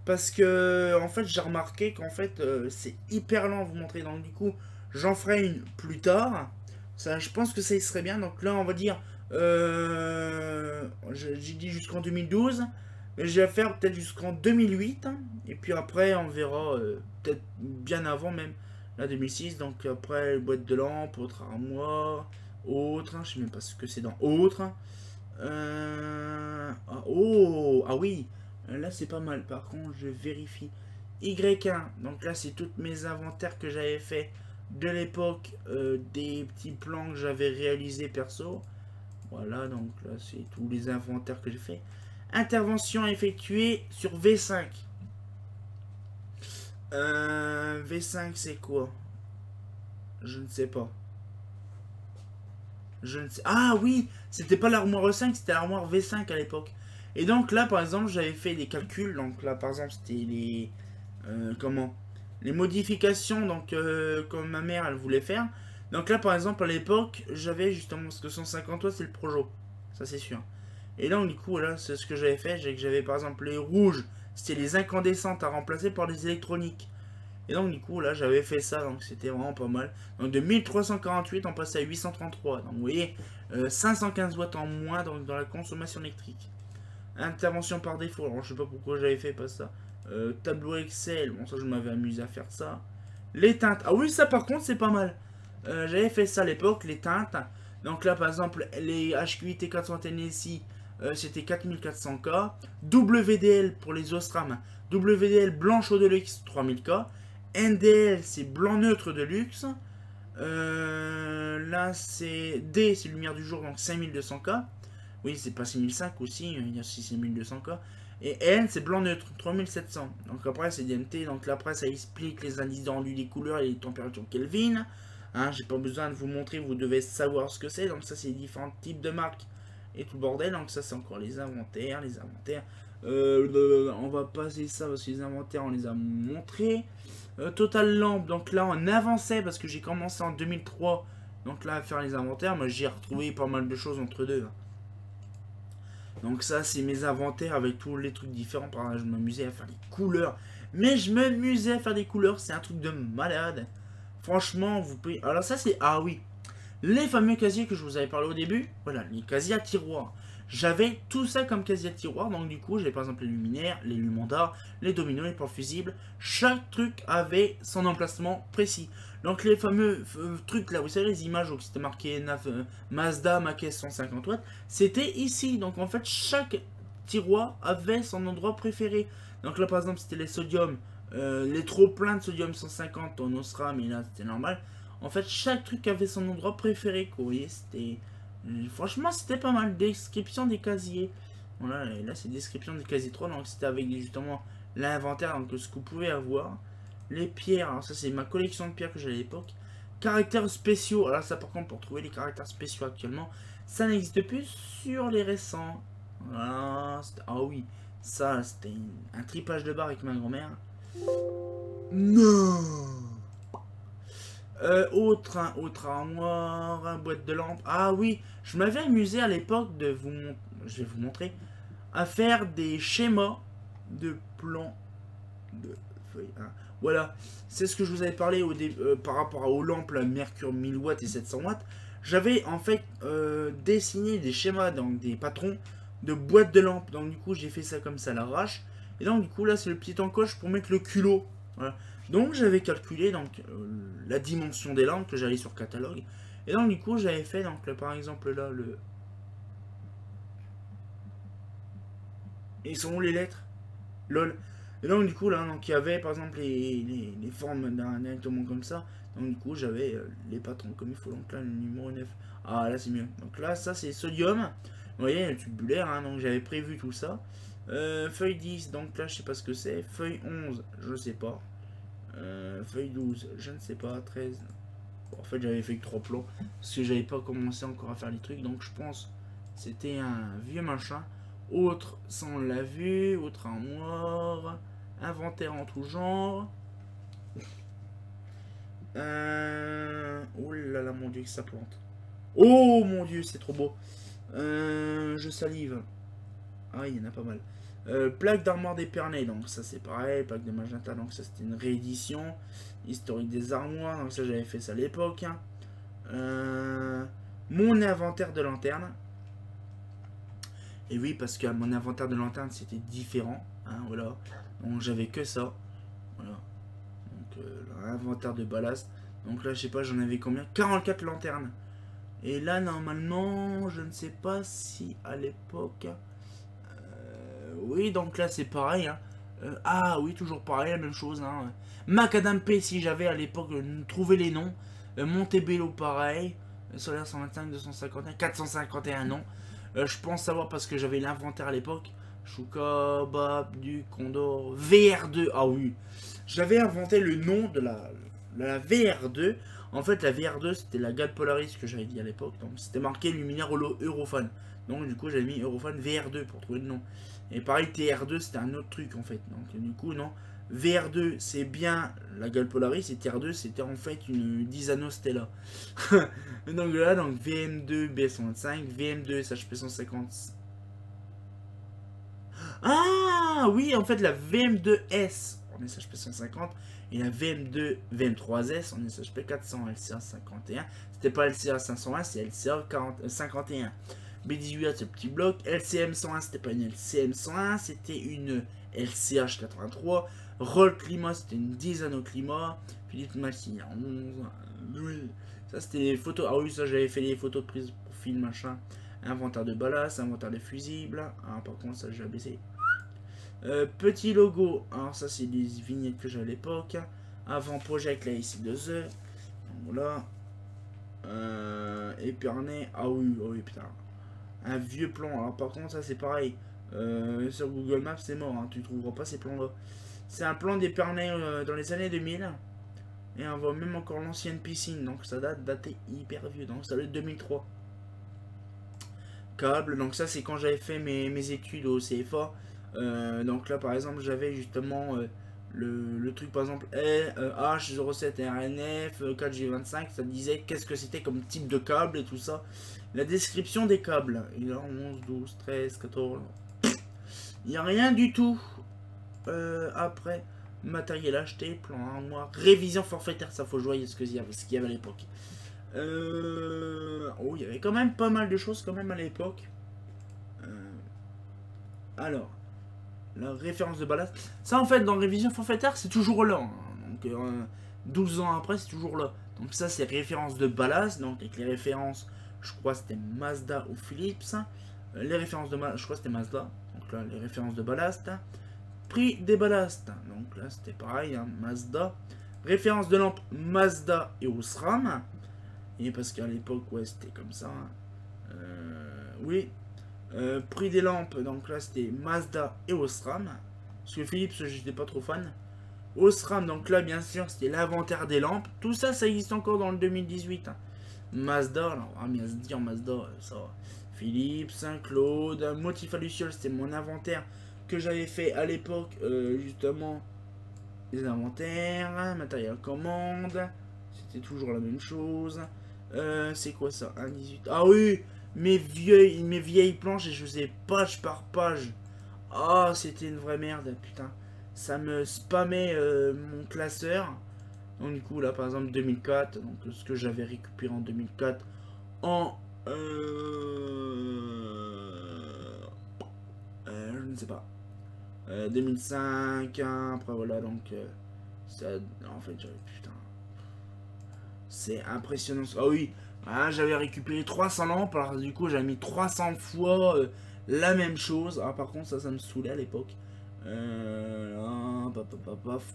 Parce que, en fait, j'ai remarqué qu'en fait, c'est hyper lent à vous montrer. Donc, du coup, j'en ferai une plus tard. Ça, je pense que ça y serait bien. Donc là, on va dire, j'ai dit jusqu'en 2012. Mais je vais faire peut-être jusqu'en 2008. Et puis après, on verra, peut-être bien avant même, la 2006. Donc après, boîte de lampe, autre armoire, autre. Je sais même pas ce que c'est dans autre. Ah oui, là c'est pas mal. Par contre, je vérifie. Y1, donc là c'est tous mes inventaires que j'avais fait de l'époque, des petits plans que j'avais réalisés perso. Voilà, donc là c'est tous les inventaires que j'ai fait. Intervention effectuée sur V5. V5 c'est quoi? Je ne sais pas. Je ne sais. Ah oui, c'était pas l'armoire E5, c'était l'armoire V5 à l'époque. Et donc là, par exemple, j'avais fait des calculs. Donc là, par exemple, c'était les comment les modifications. Donc comme ma mère, elle voulait faire. Donc là, par exemple, à l'époque, j'avais justement parce que 150 watts, c'est le Projo, ça c'est sûr. Et donc du coup, là, c'est ce que j'avais fait. J'avais par exemple les rouges, c'était les incandescentes à remplacer par les électroniques. Et donc du coup là j'avais fait ça, donc c'était vraiment pas mal. Donc de 1348 on passait à 833. Donc vous voyez, 515 watts en moins dans la consommation électrique. Intervention par défaut, alors je sais pas pourquoi j'avais fait pas ça. Tableau Excel, bon ça je m'avais amusé à faire ça. Les teintes, ah oui ça par contre c'est pas mal. J'avais fait ça à l'époque, les teintes. Donc là par exemple les HQI T400 NSI c'était 4400K. WDL pour les Ostram, WDL blanche au deluxe 3000K. NDL c'est blanc neutre de luxe. Là c'est D c'est lumière du jour donc 5200K. Oui c'est pas 6005 aussi, il y a aussi 6200K. Et N c'est blanc neutre 3700. Donc après c'est DMT, donc là après ça explique les indices de rendu des couleurs et les températures Kelvin. Hein, j'ai pas besoin de vous montrer, vous devez savoir ce que c'est. Donc ça c'est les différents types de marques et tout le bordel. Donc ça c'est encore les inventaires, on va passer ça parce que les inventaires on les a montrés. Total Lamp, donc là on avançait parce que j'ai commencé en 2003. Donc là à faire les inventaires, moi j'ai retrouvé pas mal de choses entre deux. Donc ça c'est mes inventaires avec tous les trucs différents. Par exemple, je m'amusais à faire des couleurs. Mais je m'amusais à faire des couleurs, c'est un truc de malade. Franchement, vous pouvez... Alors ça c'est... Ah oui, les fameux casiers que je vous avais parlé au début. Voilà, les casiers à tiroir. J'avais tout ça comme casier à tiroir. Donc du coup, j'ai par exemple les luminaires, les lumandas, les dominos, les portes fusibles. Chaque truc avait son emplacement précis. Donc les fameux trucs là, vous savez, les images où c'était marqué Mazda, ma caisse 150 watts, c'était ici. Donc en fait, chaque tiroir avait son endroit préféré. Donc là par exemple, c'était les sodium. Les trop pleins de sodium 150 en Osram, mais là c'était normal. En fait, chaque truc avait son endroit préféré, quoi. Vous voyez, c'était... Franchement, c'était pas mal. Description des casiers. Voilà, et là, c'est description des casiers 3. Donc, c'était avec justement l'inventaire, donc ce que vous pouvez avoir. Les pierres, alors ça, c'est ma collection de pierres que j'avais à l'époque. Caractères spéciaux. Alors, ça, par contre, pour trouver les caractères spéciaux actuellement, ça n'existe plus sur les récents. Voilà, ah oui, ça, c'était un tripage de barre avec ma grand-mère. Non! Autre armoire, boîte de lampe. Ah oui, je m'avais amusé à l'époque de vous je vais vous montrer, à faire des schémas de plans de feuilles. Hein. Voilà, c'est ce que je vous avais parlé par rapport aux lampes la Mercure 1000 watts et 700 watts. J'avais en fait dessiné des schémas, donc des patrons de boîtes de lampes. Donc du coup, j'ai fait ça comme ça à l'arrache. Et donc du coup, là, c'est le petit encoche pour mettre le culot. Voilà. Donc j'avais calculé donc la dimension des lampes que j'allais sur catalogue. Et donc du coup j'avais fait donc là, par exemple là le... Et ils sont où les lettres? LOL. Et donc du coup là donc il y avait par exemple les formes directement comme ça. Donc du coup j'avais les patrons comme il faut. Donc là le numéro 9. Ah là c'est mieux. Donc là ça c'est sodium. Vous voyez le tubulaire hein, donc j'avais prévu tout ça. Feuille 10 donc là je sais pas ce que c'est. Feuille 11 je sais pas. Feuille 12, je ne sais pas, 13. Bon, en fait, j'avais fait que 3 plans parce que j'avais pas commencé encore à faire les trucs. Donc, je pense c'était un vieux machin. Autre, ça on l'a vu. Autre armoire. Inventaire en tout genre. Oh là là, mon dieu, que ça plante. Oh mon dieu, c'est trop beau. Je salive. Ah, il y en a pas mal. Plaque d'armoire d'Épernay, donc ça c'est pareil. Plaque de Magenta, donc ça c'était une réédition. Historique des armoires, donc ça j'avais fait ça à l'époque. Hein. Mon inventaire de lanterne. Et oui, parce que mon inventaire de lanterne c'était différent. Hein, voilà. Donc j'avais que ça. Voilà. Donc l'inventaire de ballast. Donc là, je sais pas, j'en avais combien? 44 lanternes. Et là, normalement, je ne sais pas si à l'époque. Oui, donc là, c'est pareil. Hein. Ah oui, toujours pareil, la même chose. Hein. Macadam P, si j'avais à l'époque trouvé les noms. Montebello, pareil. Solaire 125, 251, 451 non. Je pense savoir parce que j'avais l'inventaire à l'époque. Shuka, Bab, du Condor, VR2. Ah oui. J'avais inventé le nom de la VR2. En fait, la VR2, c'était la Gal Polaris que j'avais dit à l'époque. Donc, c'était marqué Luminaire Holo Eurofan. Donc, du coup, j'avais mis Eurofan VR2 pour trouver le nom. Et pareil, TR2, c'était un autre truc en fait. Donc, du coup, non. VR2, c'est bien la Gal Polaris. Et TR2, c'était en fait une Disano Stella. Donc là, donc VM2 BS125, VM2 SHP 150. Ah oui, en fait, la VM2S en SHP 150 et la VM3S en SHP 400 LCA 51. C'était pas LCA 501, c'est LCA 51. B18A, c'est le petit bloc. LCM 101, c'était pas une LCM 101, c'était une LCH 83. Roll Climat, c'était une Disano Climat. Philippe Massy, 11. Oui. Ça, c'était les photos. Ah oui, ça, j'avais fait les photos de prise pour film, machin. Inventaire de ballast, inventaire de fusibles. Ah, par contre, ça, j'ai baissé. Petit logo. Alors, ça, c'est des vignettes que j'ai à l'époque. Avant Project, là, ici 2 heures. Voilà. Épernay. Ah oui, oh oui, putain. Un vieux plan. Alors, par contre, ça, c'est pareil. Sur Google Maps, c'est mort. Hein. Tu trouveras pas ces plans-là. C'est un plan d'Épernay dans les années 2000. Et on voit même encore l'ancienne piscine. Donc, ça daté hyper vieux. Donc, ça doit être 2003. Câble. Donc, ça, c'est quand j'avais fait mes études au CFA. Donc là par exemple j'avais justement le truc par exemple H07 RNF 4G25, ça disait qu'est-ce que c'était comme type de câble et tout ça. La description des câbles, il y a 11, 12, 13, 14. Il n'y a rien du tout. Après, matériel acheté, plan armoire, révision forfaitaire, ça faut jouer ce qu'il y avait à l'époque. Oh, il y avait quand même pas mal de choses quand même à l'époque. Alors, la référence de ballast. Ça, en fait, dans révision forfaitaire, c'est toujours là. Hein. Donc, 12 ans après, c'est toujours là. Donc, ça, c'est référence de ballast. Donc, avec les références, je crois c'était Mazda ou Philips. Les références de je crois c'était Mazda. Donc, là, les références de ballast. Prix des ballasts. Donc, là, c'était pareil, hein, Mazda. Référence de lampe Mazda et Osram. Et parce qu'à l'époque, ouais, c'était comme ça. Hein. Oui, prix des lampes, donc là c'était Mazda et Osram. Parce que Philips, j'étais pas trop fan. Osram, donc là bien sûr c'était l'inventaire des lampes. Tout ça, ça existe encore dans le 2018. Hein. Mazda, alors, ah, bien se dire Mazda, ça. Philips, Saint-Claude, Motif à Luciole, c'était mon inventaire que j'avais fait à l'époque, justement. Les inventaires, matériel commande, c'était toujours la même chose. C'est quoi ça? 1,18. Ah oui! Mes vieilles planches et je faisais page par page. Ah, c'était une vraie merde, putain. Ça me spammait mon classeur. Donc du coup, là, par exemple, 2004. Donc ce que j'avais récupéré en 2004. En... je ne sais pas. 2005. Hein, après, voilà, donc... ça, en fait, j'avais... Putain. C'est impressionnant. Ah oui, ah, j'avais récupéré 300 lampes, alors du coup j'avais mis 300 fois la même chose. Ah, par contre ça me saoulait à l'époque.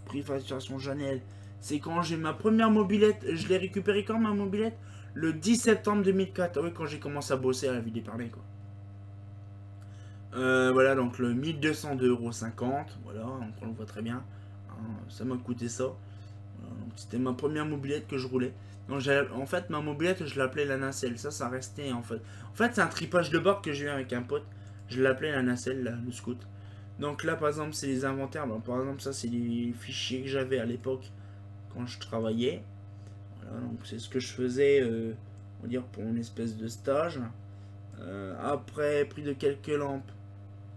Prix facturation Janel. C'est quand j'ai ma première mobilette. Je l'ai récupéré quand ma mobilette? Le 10 septembre 2004. Ah oui, quand j'ai commencé à bosser à la vie des parlés quoi. Voilà, donc le 1202,50€. Voilà, donc on le voit très bien. Hein, ça m'a coûté ça. Voilà, c'était ma première mobilette que je roulais. Donc en fait ma mobilette je l'appelais la nacelle, ça restait en fait. En fait c'est un tripage de bord que j'ai eu avec un pote. Je l'appelais la nacelle, le scout. Donc là par exemple c'est les inventaires. Bon, par exemple ça c'est les fichiers que j'avais à l'époque quand je travaillais. Voilà, donc c'est ce que je faisais on va dire pour une espèce de stage. Après, prix de quelques lampes.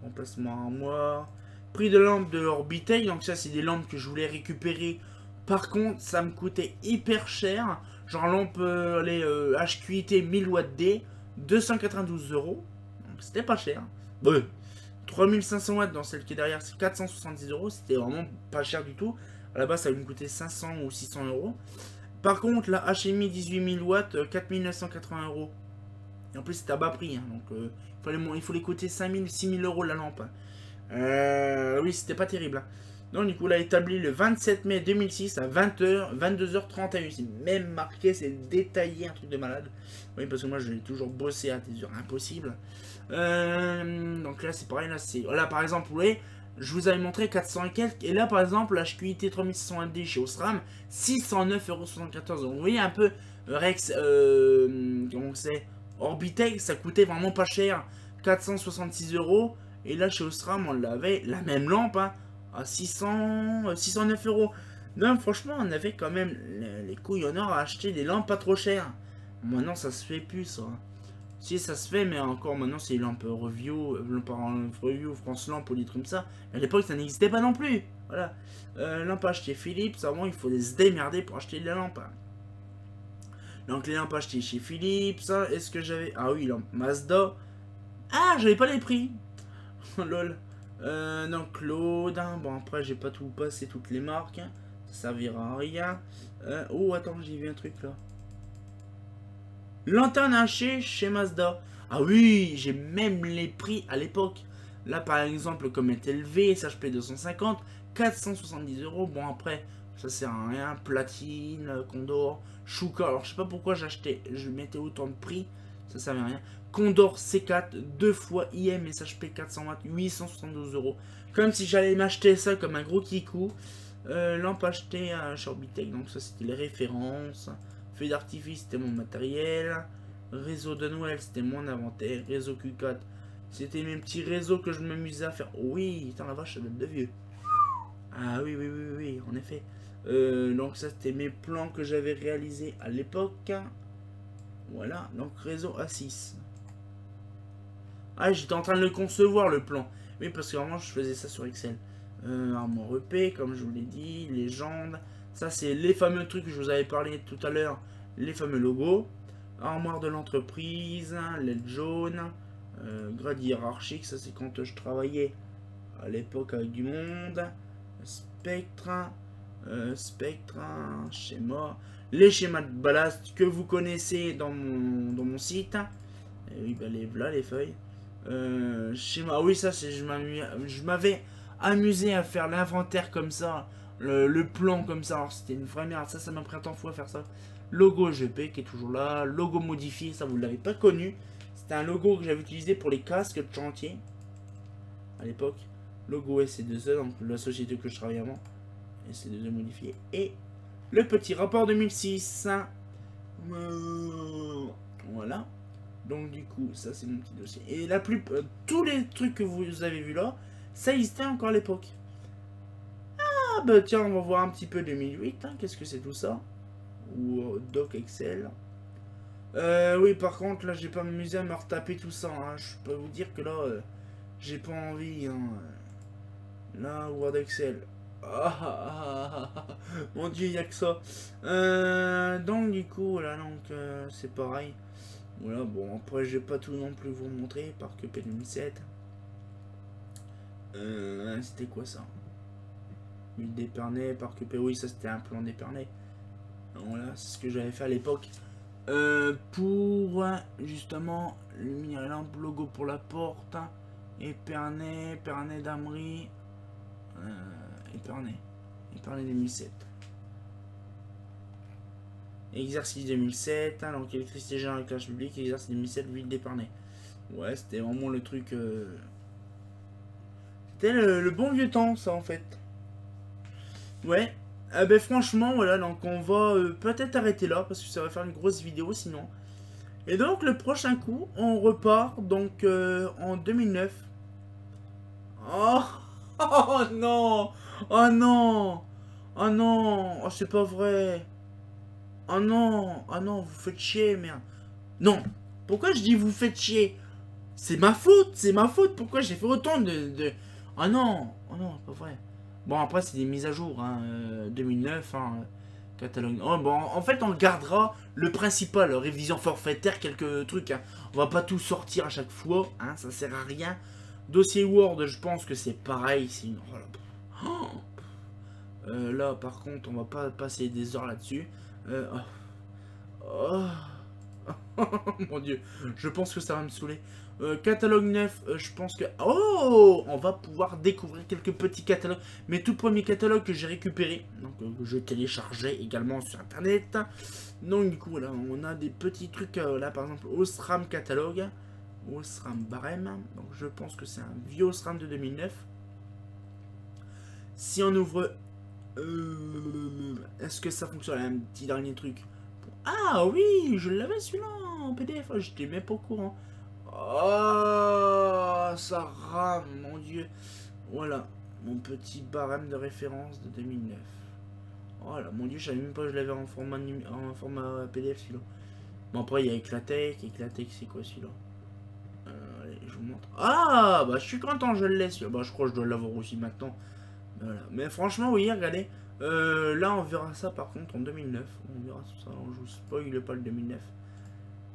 Remplacement armoire. Prix de lampes de Orbitech. Donc ça, c'est des lampes que je voulais récupérer. Par contre, ça me coûtait hyper cher. Genre lampe les HQIT 1000 watts D. 292 euros. Donc c'était pas cher. Ouais. 3500 watts dans celle qui est derrière, c'est 470 euros. C'était vraiment pas cher du tout. À la base, ça allait me coûter 500 ou 600 euros. Par contre, la HMI 18000 watts, 4980 euros. Et en plus, c'était à bas prix. Hein, donc, il faut les coûter 5000, 6000 euros la lampe. Oui, c'était pas terrible. Hein. Donc, du coup, là, établi le 27 mai 2006 à 20h, 22h31. C'est même marqué, c'est détaillé, un truc de malade. Oui, parce que moi, je l'ai toujours bossé à des heures impossibles. Donc là, c'est pareil. Là, par exemple, vous voyez, je vous avais montré 400 et quelques. Et là, par exemple, la HQIT 3600D chez Osram, 609,74 €. Vous voyez un peu, Rex, comment c'est, Orbitech, ça coûtait vraiment pas cher. 466 euros. Et là, chez Osram, on l'avait, la même lampe, hein, à 609 euros. Non, franchement, on avait quand même les couilles en or à acheter des lampes pas trop chères. Maintenant, ça se fait plus, ça. Si, ça se fait, mais encore maintenant, c'est lampes review, France Lampe ou des trucs comme ça. Mais à l'époque, ça n'existait pas non plus. Voilà. Lampe achetée Philips, avant, il faut se démerder pour acheter des lampes. Donc, les lampes achetées chez Philips, est-ce que j'avais... Ah oui, lampe Mazda. Ah, j'avais pas les prix. Lol. Non, Claude. Hein. Bon, après, j'ai pas tout passé toutes les marques. Ça servira à rien. Oh, attends, j'ai vu un truc là. Lanterne hachée chez Mazda. Ah oui, j'ai même les prix à l'époque. Là, par exemple, comme est élevé, SHP 250, 470 euros. Bon, après, ça sert à rien. Platine, Condor, Shuka. Alors, je sais pas pourquoi j'achetais, je mettais autant de prix. Ça servait à rien. Condor C4, 2 fois IM SHP 400 watts, 872 euros. Comme si j'allais m'acheter ça comme un gros kikou. Lampe achetée à Orbitech, donc ça c'était les références. Feu d'artifice, c'était mon matériel. Réseau de Noël, c'était mon inventaire. Réseau Q4, c'était mes petits réseaux que je m'amusais à faire. Oh oui, putain la vache, ça date de vieux. Ah oui, oui, oui, oui, en effet. Donc ça, c'était mes plans que j'avais réalisés à l'époque. Voilà, donc réseau A6. Ah, j'étais en train de le concevoir, le plan. Oui, parce que vraiment, je faisais ça sur Excel. Armoire EP, comme je vous l'ai dit, légende. Ça, c'est les fameux trucs que je vous avais parlé tout à l'heure, les fameux logos. Armoire de l'entreprise, LED jaune, grade hiérarchique, ça c'est quand je travaillais à l'époque avec du monde. Spectre, schéma. Les schémas de ballast que vous connaissez dans mon site. Et oui, bah voilà les feuilles. Schéma, ah oui, ça c'est, je m'avais amusé à faire l'inventaire comme ça. Le plan comme ça, alors c'était une vraie merde, ça m'a pris un temps fou à faire ça. Logo GP qui est toujours là, logo modifié, ça vous l'avez pas connu. C'était un logo que j'avais utilisé pour les casques de chantier à l'époque. Logo SC2E, donc la société que je travaillais avant. SC2E modifié. Et le petit rapport 2006. Voilà. Donc du coup, ça c'est mon petit dossier. Et tous les trucs que vous avez vus là, ça existait encore à l'époque. Ah bah tiens, on va voir un petit peu 2008. Hein. Qu'est-ce que c'est tout ça? Ou Doc Excel. Oui, par contre, là, j'ai pas m'amusé à me retaper tout ça. Hein. Je peux vous dire que là, j'ai pas envie. Hein. Là, Word Excel. Mon dieu, il n'y a que ça. Donc, du coup, voilà, donc, c'est pareil. Voilà, bon, après, je vais pas tout non plus vous montrer. Parc EP 2007. C'était quoi ça? D'Épernay, Parc EP, oui, ça c'était un plan d'Épernay. Voilà, c'est ce que j'avais fait à l'époque. Pour justement lumière et lampe, logo pour la porte, Épernay, Épernay d'Amery, Épernay 2007. Exercice 2007, hein, donc électricité générale éclairage public, exercice 2007, ville d'Épernay. Ouais, c'était vraiment le truc. C'était le bon vieux temps, ça en fait. Ouais. Ben franchement, voilà, donc on va peut-être arrêter là parce que ça va faire une grosse vidéo sinon. Et donc le prochain coup, on repart donc en 2009. Oh, oh non, oh non, oh non, oh c'est pas vrai. Oh non, oh non, vous faites chier, merde. Non, pourquoi je dis vous faites chier? c'est ma faute. Pourquoi j'ai fait autant de... Ah non, oh non, c'est pas vrai. Bon, après, c'est des mises à jour, hein, 2009, hein, catalogue. Oh, bon, en fait, on gardera le principal, révision forfaitaire, quelques trucs, hein. On va pas tout sortir à chaque fois, hein, ça sert à rien. Dossier Word, je pense que c'est pareil, c'est une... Oh là, là, par contre, on va pas passer des heures là-dessus. Oh. Oh, mon dieu, je pense que ça va me saouler. Catalogue 9, je pense que... Oh, on va pouvoir découvrir quelques petits catalogues. Mes tout premiers catalogues que j'ai récupérés. Donc, je téléchargeais également sur Internet. Donc, du coup, voilà, on a des petits trucs, là, par exemple, Osram catalogue. Osram barème. Donc, je pense que c'est un vieux Osram de 2009. Si on ouvre... Est-ce que ça fonctionne? Un petit dernier truc. Ah oui, je l'avais celui-là en PDF. Je n'étais même pas au courant. Oh, ça rame, mon dieu. Voilà, mon petit barème de référence de 2009. Voilà, mon dieu, je savais même pas que je l'avais en format PDF celui-là. Bon, après, il y a Eclatec. Eclatec, c'est quoi celui-là? Allez, je vous montre. Ah, bah, je suis content, je le laisse. Bah, je crois que je dois l'avoir aussi maintenant. Voilà. Mais franchement, oui, regardez. Là, on verra ça par contre en 2009. On verra tout ça. Je vous spoil pas le 2009.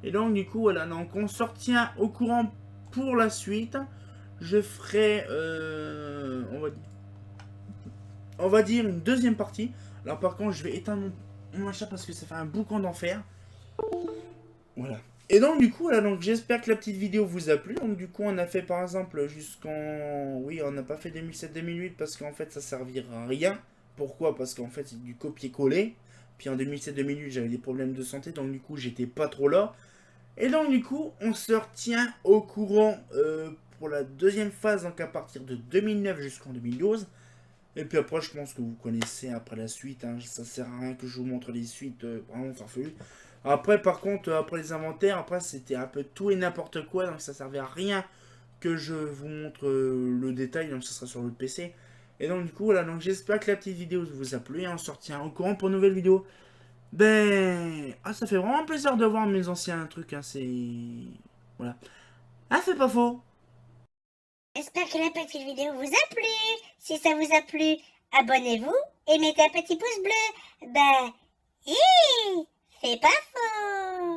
Et donc, du coup, voilà. Donc, on se retient au courant pour la suite. Je ferai, on va dire une deuxième partie. Alors, par contre, je vais éteindre mon machin parce que ça fait un boucan d'enfer. Voilà. Et donc, du coup, voilà. Donc, j'espère que la petite vidéo vous a plu. Donc, du coup, on a fait par exemple jusqu'en. Oui, on n'a pas fait 2007-2008 parce qu'en fait, ça servira à rien. Pourquoi? Parce qu'en fait, c'est du copier-coller. Puis en 2007-2008, j'avais des problèmes de santé. Donc, du coup, j'étais pas trop là. Et donc du coup, on se retient au courant pour la deuxième phase, donc à partir de 2009 jusqu'en 2012. Et puis après, je pense que vous connaissez après la suite, hein, ça sert à rien que je vous montre les suites vraiment farfelues. Après, par contre, après les inventaires, après c'était un peu tout et n'importe quoi, donc ça servait à rien que je vous montre le détail, donc ça sera sur le PC. Et donc du coup, voilà, donc j'espère que la petite vidéo vous a plu, et on se retient au courant pour une nouvelle vidéo. Ben... Ah, ça fait vraiment plaisir de voir mes anciens trucs, hein, c'est... Voilà. Ah, c'est pas faux. J'espère que la petite vidéo vous a plu. Si ça vous a plu, abonnez-vous et mettez un petit pouce bleu. Ben, hi, c'est pas faux.